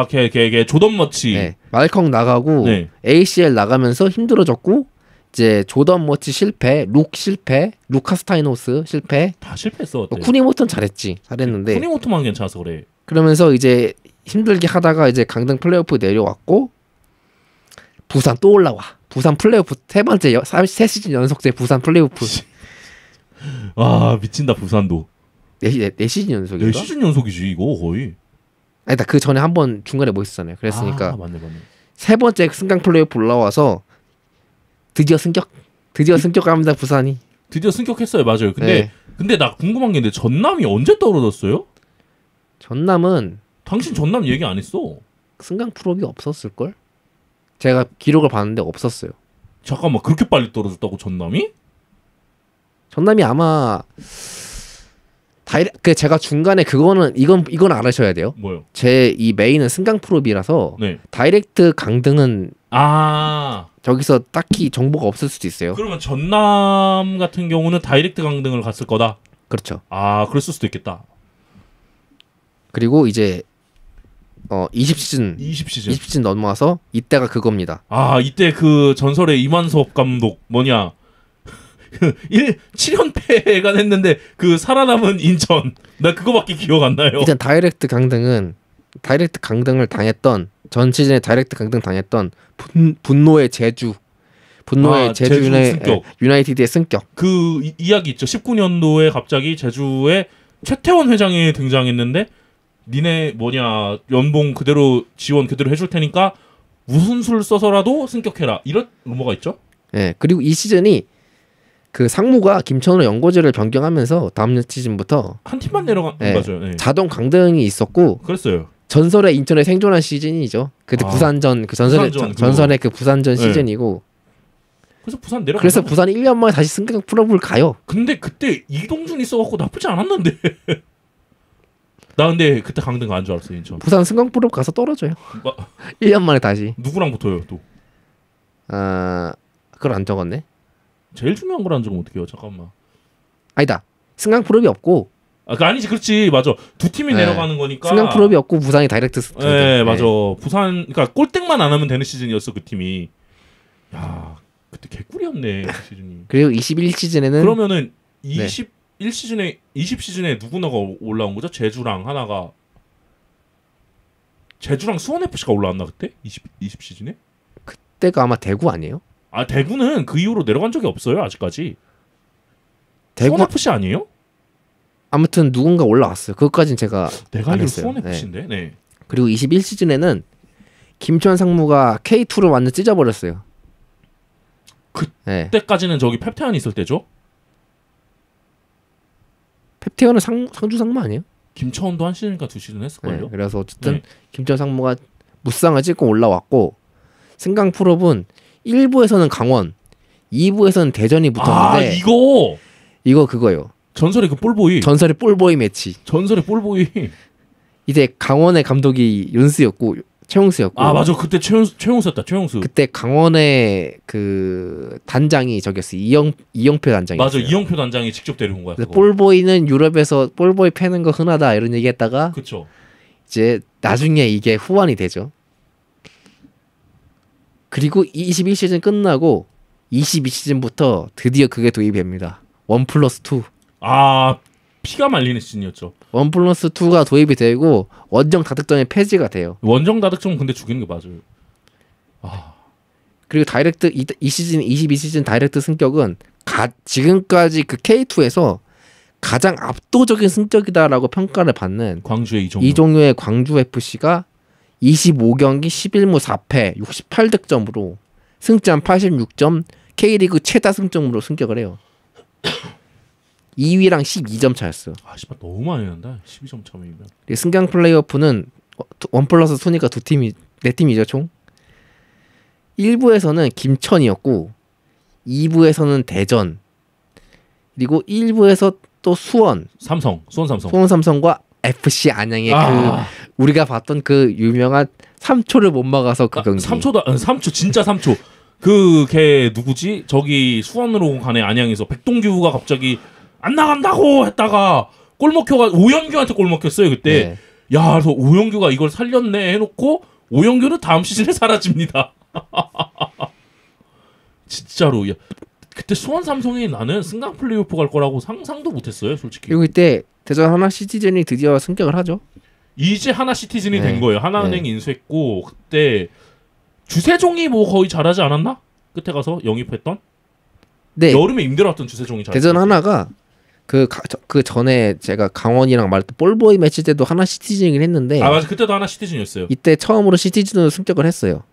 걔 조던 머치. 네. 말컹 나가고 네. ACL 나가면서 힘들어졌고 이제 조던 머치 실패, 루카스타이노스 실패. 다 실패했어. 어때? 쿠니모토는 잘했는데 쿠니모토만 괜찮아서 그래. 그러면서 이제 힘들게 하다가 이제 강등 플레이오프 내려왔고 부산 또 올라와. 부산 플레이오프 세 시즌 연속제 부산 플레이오프. 아 미친다 부산도. 네 시즌 연속인가? 4시즌 연속이지 이거 거의. 아니다 그 전에 한 번 중간에 뭐 있었잖아요. 그랬으니까 맞네. 세 번째 승강 플레이오프 올라와서 드디어 승격합니다 부산이. 드디어 승격했어요. 맞아요. 근데 나 궁금한 게 있는데 전남이 언제 떨어졌어요? 전남은 당신 전남 얘기 안 했어. 승강 프로비 없었을 걸? 제가 기록을 봤는데 없었어요. 잠깐만 그렇게 빨리 떨어졌다고 전남이? 전남이 아마 제가 중간에 이건 알으셔야 돼요. 뭐요? 제 이 메인은 승강 프로비라서 네. 다이렉트 강등은 아 저기서 딱히 정보가 없을 수도 있어요. 그러면 전남 같은 경우는 다이렉트 강등을 갔을 거다. 그렇죠. 아 그랬을 수도 있겠다. 그리고 이제 20시즌 넘어와서 이때가 그겁니다. 아 이때 그 전설의 이만섭 감독 뭐냐 7연패가 됐는데 그 살아남은 인천 나 그거밖에 기억 안 나요. 일단 다이렉트 강등을 당했던 전 시즌에 다이렉트 강등 당했던 분노의 제주 제주 유나이티드의 승격. 그 이야기 있죠. 19년도에 갑자기 제주에 최태원 회장이 등장했는데 니네 뭐냐 연봉 그대로 지원 그대로 해줄 테니까 무슨 수를 써서라도 승격해라 이런 루머가 있죠. 네, 그리고 이 시즌이 그 상무가 김천으로 연고지를 변경하면서 다음 시즌부터 한 팀만 내려간 맞아요. 네. 자동 강등이 있었고 그랬어요. 전설의 인천에 생존한 시즌이죠. 그때 부산전 그 전설의 그 부산전 네. 시즌이고. 그래서 부산 내려가. 그래서 부산이 1년 만에 다시 승강 프로를 가요. 근데 그때 이동준 있어갖고 나쁘지 않았는데. 나 근데 그때 강등 간 줄 알았어 인천. 부산 승강 프로 가서 떨어져요. 1년 만에 다시. 누구랑 붙어요 또? 아 그걸 안 적었네. 제일 중요한 거라는 점은 어떻게 해요? 잠깐만. 아니다. 승강 프로비 없고. 아니지 그렇지 맞아. 두 팀이 내려가는 거니까. 승강 프로비 없고 부산이 다이렉트. 네 맞아. 부산 그러니까 꼴등만 안 하면 되는 시즌이었어 그 팀이. 야 그때 개꿀이었네 그 시즌이. 그리고 21시즌에는 그러면은 20시즌에 누구나가 올라온 거죠? 제주랑 하나가 제주랑 수원 FC가 올라왔나 그때? 20 시즌에? 그때가 아마 대구 아니에요? 아 대구는 그 이후로 내려간 적이 없어요 아직까지. 대구 수원 FC 아니에요? 아무튼 누군가 올라왔어요. 그것까진 제가 내가 안 알기로 했어요. 수원 FC인데. 네. 그리고 21시즌에는 김천 상무가 K2를 완전 찢어버렸어요. 네. 그때까지는 저기 펩테안이 있을 때죠. 펩테어는 상주 상무 아니에요? 김천도 한 시즌인가 두 시즌 했을걸요. 네. 그래서 어쨌든 네. 김천 상무가 무쌍을 찍고 올라왔고 승강 프로분 1부에서는 강원, 2부에서는 대전이 붙었는데 이거 그거예요. 전설의 그 볼보이. 전설의 볼보이 매치. 전설의 볼보이. 이제 강원의 감독이 윤수였고 최용수였고. 아 맞아 그때 최용수였다. 최용수. 그때 강원의 그 단장이 저기였어요. 이영표 단장이었어요. 맞아 이영표 단장이 직접 데려온 거야. 그거. 볼보이는 유럽에서 볼보이 패는 거 흔하다 이런 얘기했다가 그쵸. 이제 나중에 이게 후환이 되죠. 그리고 21시즌 끝나고 22시즌부터 드디어 그게 도입됩니다. 1+2. 아 피가 말리는 시즌이었죠. 1+2가 도입이 되고 원정 다득점이 폐지가 돼요. 원정 다득점 근데 죽이는 게 맞아요. 아 그리고 다이렉트 이 시즌 22시즌 다이렉트 승격은 지금까지 그 K2에서 가장 압도적인 승격이다라고 평가를 받는 광주의 이종효의 광주 FC가 25경기 11무 4패 68득점으로 승점 86점 K리그 최다 승점으로 승격을 해요. 2위랑 12점 차였어. 아 씨발 너무 많이 난다. 12점 차이면. 승강 플레이오프는 1+2 순위가 네 팀이죠 총. 1부에서는 김천이었고 2부에서는 대전 그리고 1부에서 또 수원 수원 삼성과 FC 안양의 그 우리가 봤던 그 유명한 3초를 못 막아서 그 경기. 3초 진짜 3초. 그 걔 누구지? 저기 수원으로 가네 안양에서 백동규가 갑자기 안 나간다고 했다가 골 먹혀가 오영규한테 골 먹혔어요 그때. 네. 야 그래서 오영규가 이걸 살렸네 해놓고 오영규는 다음 시즌에 사라집니다. 진짜로. 야, 그때 수원 삼성이 나는 승강 플레이오프 갈 거라고 상상도 못했어요 솔직히. 그리고 이때 대전 하나 시티즌이 드디어 승격을 하죠. 이제 하나 시티즌이 네. 된 거예요. 하나은행 인수했고 그때 주세종이 뭐 거의 잘하지 않았나? 끝에 가서 영입했던? 네. 여름에 임대로 왔던 주세종이 잘했어요. 대전 하나가 그 전에 제가 강원이랑 말했던 볼보이 매치 때도 하나 시티즌이긴 했는데 아 맞아 그때도 하나 시티즌이었어요. 이때 처음으로 시티즌으로 승격을 했어요.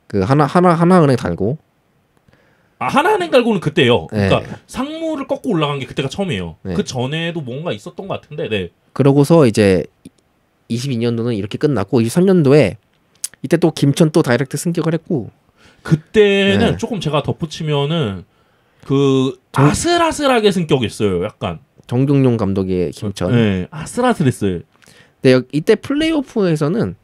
그 하나은행 달고. 아 하나은행 달고는 그때요. 그러니까 네. 상무를 꺾고 올라간 게 그때가 처음이에요. 네. 그 전에도 뭔가 있었던 것 같은데. 네. 그러고서 이제 22년도는 이렇게 끝났고 23년도에 이때 또 김천 또 다이렉트 승격을 했고 그때는 네. 조금 제가 덧붙이면은 그 아슬아슬하게 승격했어요. 약간 정종용 감독의 김천. 네, 아슬아슬했어요. 근데 이때 플레이오프에서는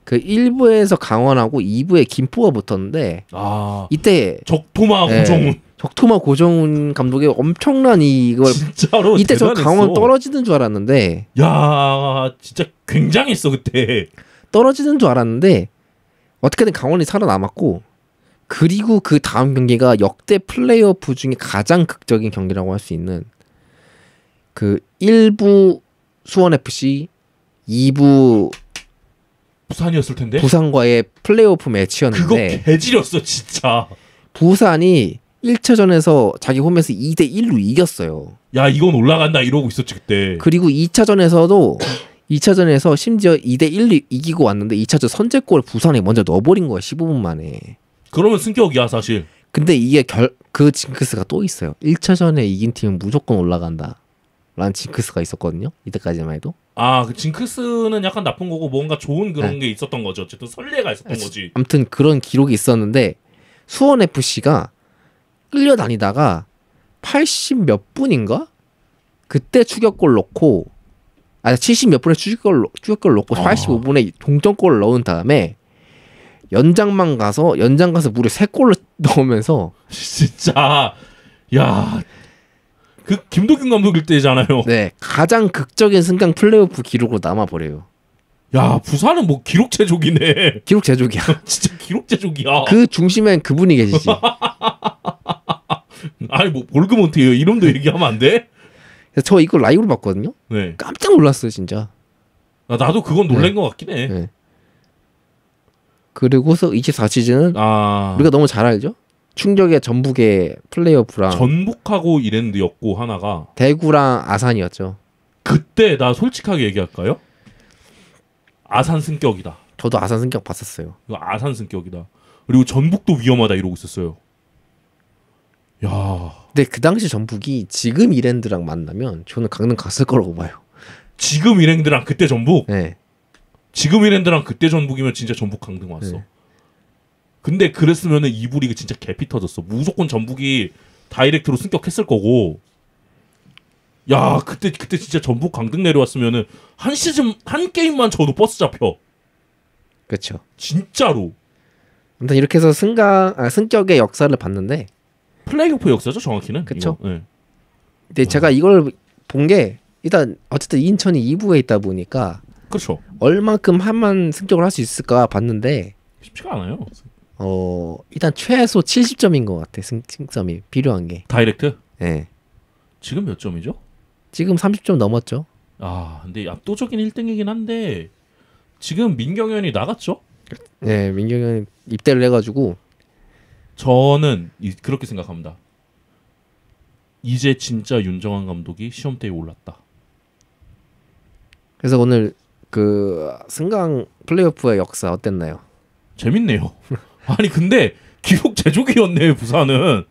그 1부에서 강원하고 2부에 김포가 붙었는데 아 이때 적토마 네. 고정훈 적토마 고정훈 감독의 엄청난 이걸 진짜로 이때 저 대단했어. 강원 떨어지는 줄 알았는데 야 진짜 굉장했어 그때. 떨어지는 줄 알았는데 어떻게든 강원이 살아남았고 그리고 그 다음 경기가 역대 플레이오프 중에 가장 극적인 경기라고 할 수 있는 그 1부 수원 FC 2부 부산이었을 텐데. 부산과의 플레이오프 그거 매치였는데 개지렸어 진짜. 부산이 1차전에서 자기 홈에서 2대1로 이겼어요. 야 이건 올라간다 이러고 있었지 그때. 그리고 2차전에서 심지어 2대1로 이기고 왔는데 2차전 선제골을 부산이 먼저 넣어버린 거야 15분 만에. 그러면 승격이야 사실. 근데 이게 그 징크스가 또 있어요. 1차전에 이긴 팀은 무조건 올라간다 라는 징크스가 있었거든요. 이때까지만 해도. 아 그 징크스는 약간 나쁜 거고 뭔가 좋은 그런 게 있었던 거죠. 어쨌든 선례가 있었던 거지. 아무튼 그런 기록이 있었는데 수원 FC가 끌려다니다가 80 몇 분인가? 그때 추격골 넣고 70 몇 분에 추격골 넣고 85분에 동점골을 넣은 다음에 연장 가서 무려 3골을 넣으면서 진짜 야 그 김도균 감독일 때잖아요. 네 가장 극적인 승강 플레이오프 기록으로 남아버려요. 야 부산은 뭐 기록 제조기네. 기록 제조기야. 진짜 기록 제조기야. 그 중심엔 그분이 계시지. 아니 뭐 볼그몬트예요. 이름도 얘기하면 안 돼? 그래서 저 이거 라이브로 봤거든요. 네. 깜짝 놀랐어요 진짜. 나도 그건 놀란 것 같긴 해. 네. 그리고서 24시즌은 아 우리가 너무 잘 알죠. 충격의 전북의 플레이오프랑 전북하고 이랜드였고 하나가 대구랑 아산이었죠. 그때 나 솔직하게 얘기할까요? 아산 승격이다. 저도 아산 승격 봤었어요. 이거 아산 승격이다. 그리고 전북도 위험하다 이러고 있었어요. 야 근데 그 당시 전북이 지금 이랜드랑 만나면 저는 강등 갔을 거라고 봐요. 지금 이랜드랑 그때 전북 네. 지금 이랜드랑 그때 전북이면 진짜 전북 강등 왔어. 네. 근데 그랬으면은 이부 리그 진짜 개피 터졌어. 무조건 전북이 다이렉트로 승격했을 거고. 야 그때 진짜 전북 강등 내려왔으면은 한 시즌 한 게임만 져도 버스 잡혀. 그렇죠. 진짜로. 아무튼 이렇게 해서 승격의 역사를 봤는데 플레이오프 역사죠 정확히는. 그쵸. 이거. 네. 근데 제가 이걸 본 게 일단 어쨌든 인천이 2부에 있다 보니까 그렇죠. 얼만큼 한만 승격을 할 수 있을까 봤는데 쉽지가 않아요. 일단 최소 70점인 것 같아. 승점이 필요한 게. 다이렉트? 네. 지금 몇 점이죠? 지금 30점 넘었죠. 아 근데 압도적인 1등이긴 한데 지금 민경현이 나갔죠? 네, 민경현 입대를 해가지고 저는 그렇게 생각합니다. 이제 진짜 윤정환 감독이 시험대에 올랐다. 그래서 오늘 그 승강 플레이오프의 역사 어땠나요? 재밌네요. 아니 근데 기록 제조기였네 부산은.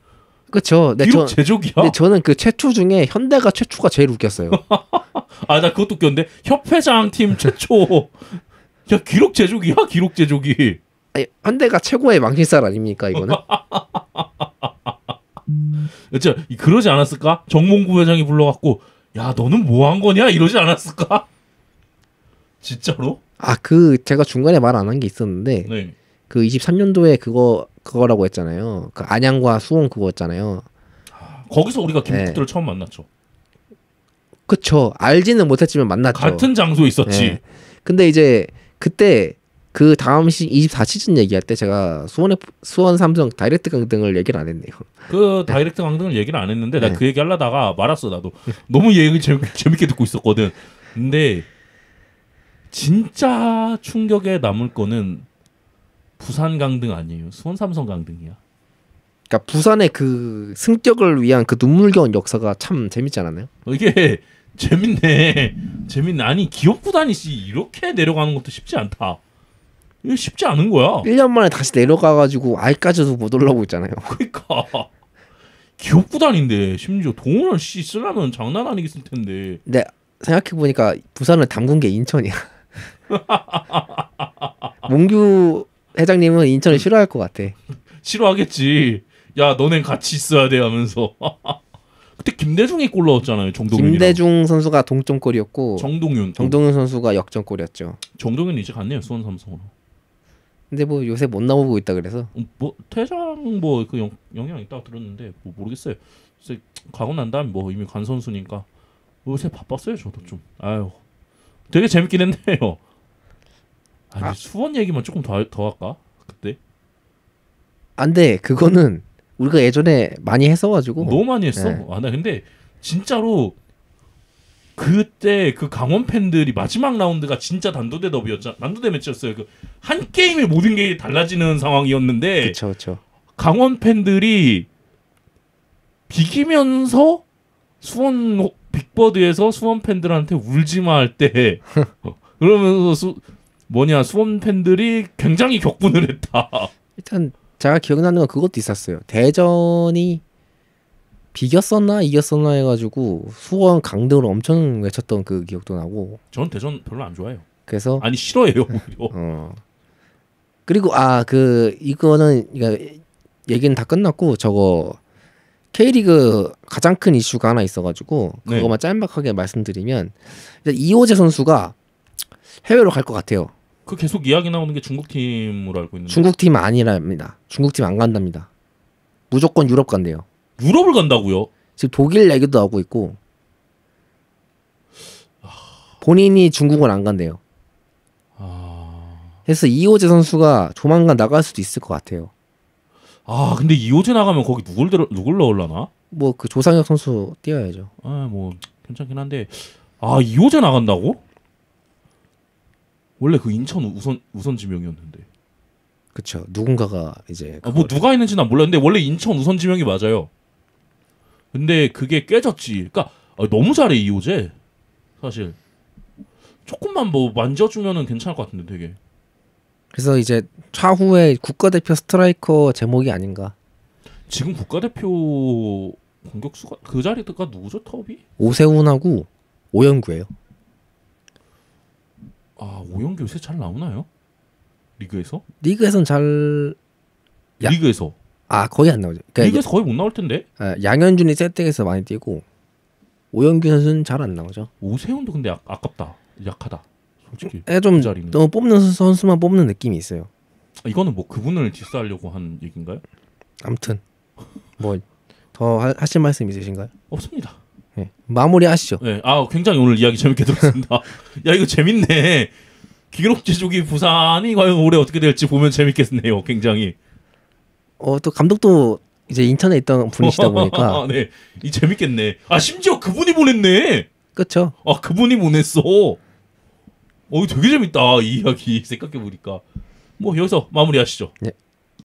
그렇죠. 기록 제조기야. 근데 저는 그 최초 중에 현대가 최초가 제일 웃겼어요. 아 나 그것도 웃겼는데 협회장 팀 최초. 야 기록 제조기야 기록 제조기. 아니, 현대가 최고의 망신살 아닙니까 이거는? 진짜 그러지 않았을까? 정몽구 회장이 불러갖고 야 너는 뭐 한 거냐 이러지 않았을까? 진짜로? 제가 중간에 말 안 한 게 있었는데 네. 그 23년도에 그거라고 했잖아요. 그 안양과 수원 그거였잖아요. 거기서 우리가 김국들을 네. 처음 만났죠. 그쵸. 알지는 못했지만 만났죠. 같은 장소에 있었지. 네. 근데 이제 그때 그 다음 24시즌 얘기할 때 제가 수원 삼성 다이렉트 강등을 얘기를 안 했네요. 그 다이렉트 강등을 얘기를 안 했는데 나 네. 그 얘기 하려다가 말았어 나도. 너무 얘기 재밌게 듣고 있었거든. 근데 진짜 충격에 남을 거는 부산 강등 아니에요. 수원 삼성 강등이야. 그러니까 부산의 그 승격을 위한 그 눈물겨운 역사가 참 재밌지 않았나요? 이게 재밌네. 재밌네. 아니 기업 구단이 이렇게 내려가는 것도 쉽지 않다. 이게 쉽지 않은 거야. 1년 만에 다시 내려가가지고 아직까지도 못 올라오고 있잖아요. 그러니까 기업 구단인데 심지어 돈을 쓰려면 장난 아니게 쓸 텐데. 근데 생각해보니까 부산을 담근 게 인천이야. 몽규 회장님은 인천을 싫어할 것 같아. 싫어하겠지. 야 너넨 같이 있어야 돼 하면서. 그때 김대중이 골 넣었잖아요. 정동윤이랑. 김대중 선수가 동점골이었고 정동윤 선수가 역전골이었죠. 정동윤 이제 갔네요. 수원 삼성으로. 근데 뭐 요새 못 나오고 있다 그래서 뭐 퇴장 뭐 그 영향 있다고 들었는데 뭐 모르겠어요. 그래서 가고 난 다음 뭐 이미 간 선수니까 요새 바빴어요. 저도 좀. 아유 되게 재밌긴 했네요. 아니 수원 얘기만 조금 더 할까 그때? 안돼 그거는 우리가 예전에 많이 했어가지고 너무 많이 했어. 네. 아 나 근데 진짜로 그때 그 강원 팬들이 마지막 라운드가 진짜 단도대 더비였잖아. 단도대 매치였어요. 그 한 게임에 모든 게 달라지는 상황이었는데 그쵸. 강원 팬들이 비기면서 수원 빅버드에서 수원 팬들한테 울지마 할 때 그러면서 수원 팬들이 굉장히 격분을 했다. 일단 제가 기억나는 건 그것도 있었어요. 대전이 비겼었나 이겼었나 해가지고 수원 강등을 엄청 외쳤던 그 기억도 나고. 전 대전 별로 안 좋아해요. 그래서 아니 싫어해요 오히려. 그리고 이거는 얘기는 다 끝났고 저거 K리그 가장 큰 이슈가 하나 있어가지고 그거만 짤막하게 말씀드리면 이호재 선수가 해외로 갈 것 같아요. 그 계속 이야기 나오는 게 중국 팀으로 알고 있는데. 중국 팀 아니랍니다. 중국 팀 안 간답니다. 무조건 유럽 간대요. 유럽을 간다고요? 지금 독일 얘기도 나오고 있고 본인이 중국은 안 간대요. 그래서 이호재 선수가 조만간 나갈 수도 있을 것 같아요. 아 근데 이호재 나가면 거기 누굴 넣으려나? 뭐 그 조상혁 선수 뛰어야죠. 아 뭐 괜찮긴 한데 이호재 나간다고? 원래 그 인천 우선 지명이었는데. 그쵸. 누군가가 이제 뭐 누가 했는지 난 몰랐는데 원래 인천 우선 지명이 맞아요. 근데 그게 깨졌지. 그러니까 너무 잘해 이호재. 사실 조금만 뭐 만져주면은 괜찮을 것 같은데 되게. 그래서 이제 차후에 국가대표 스트라이커 제목이 아닌가. 지금 국가대표 공격수가 그 자리가 누구죠? 톱이? 오세훈하고 오영규예요. 아 오영규 요새 잘 나오나요? 리그에서? 리그에선 잘 야. 리그에서 거의 안 나오죠. 그러니까 리그에서 거의 못 나올 텐데. 양현준이 세팅에서 많이 뛰고 오영규 선수는 잘 안 나오죠. 오세훈도 근데 아깝다. 약하다. 솔직히 좀 그 자리는. 너무 뽑는 선수만 뽑는 느낌이 있어요. 이거는 뭐 그분을 디스하려고 한 얘기인가요? 아무튼 뭐 더 하실 말씀 있으신가요? 없습니다. 네. 마무리하시죠. 네, 굉장히 오늘 이야기 재밌게 들었습니다. 야 이거 재밌네. 기록지족이 부산이 과연 올해 어떻게 될지 보면 재밌겠네요. 굉장히. 또 감독도 이제 인천에 있던 분이시다 보니까 네, 이 재밌겠네. 심지어 그분이 보냈네. 그렇죠. 그분이 보냈어. 되게 재밌다 이 이야기 생각해 보니까. 뭐 여기서 마무리하시죠. 네.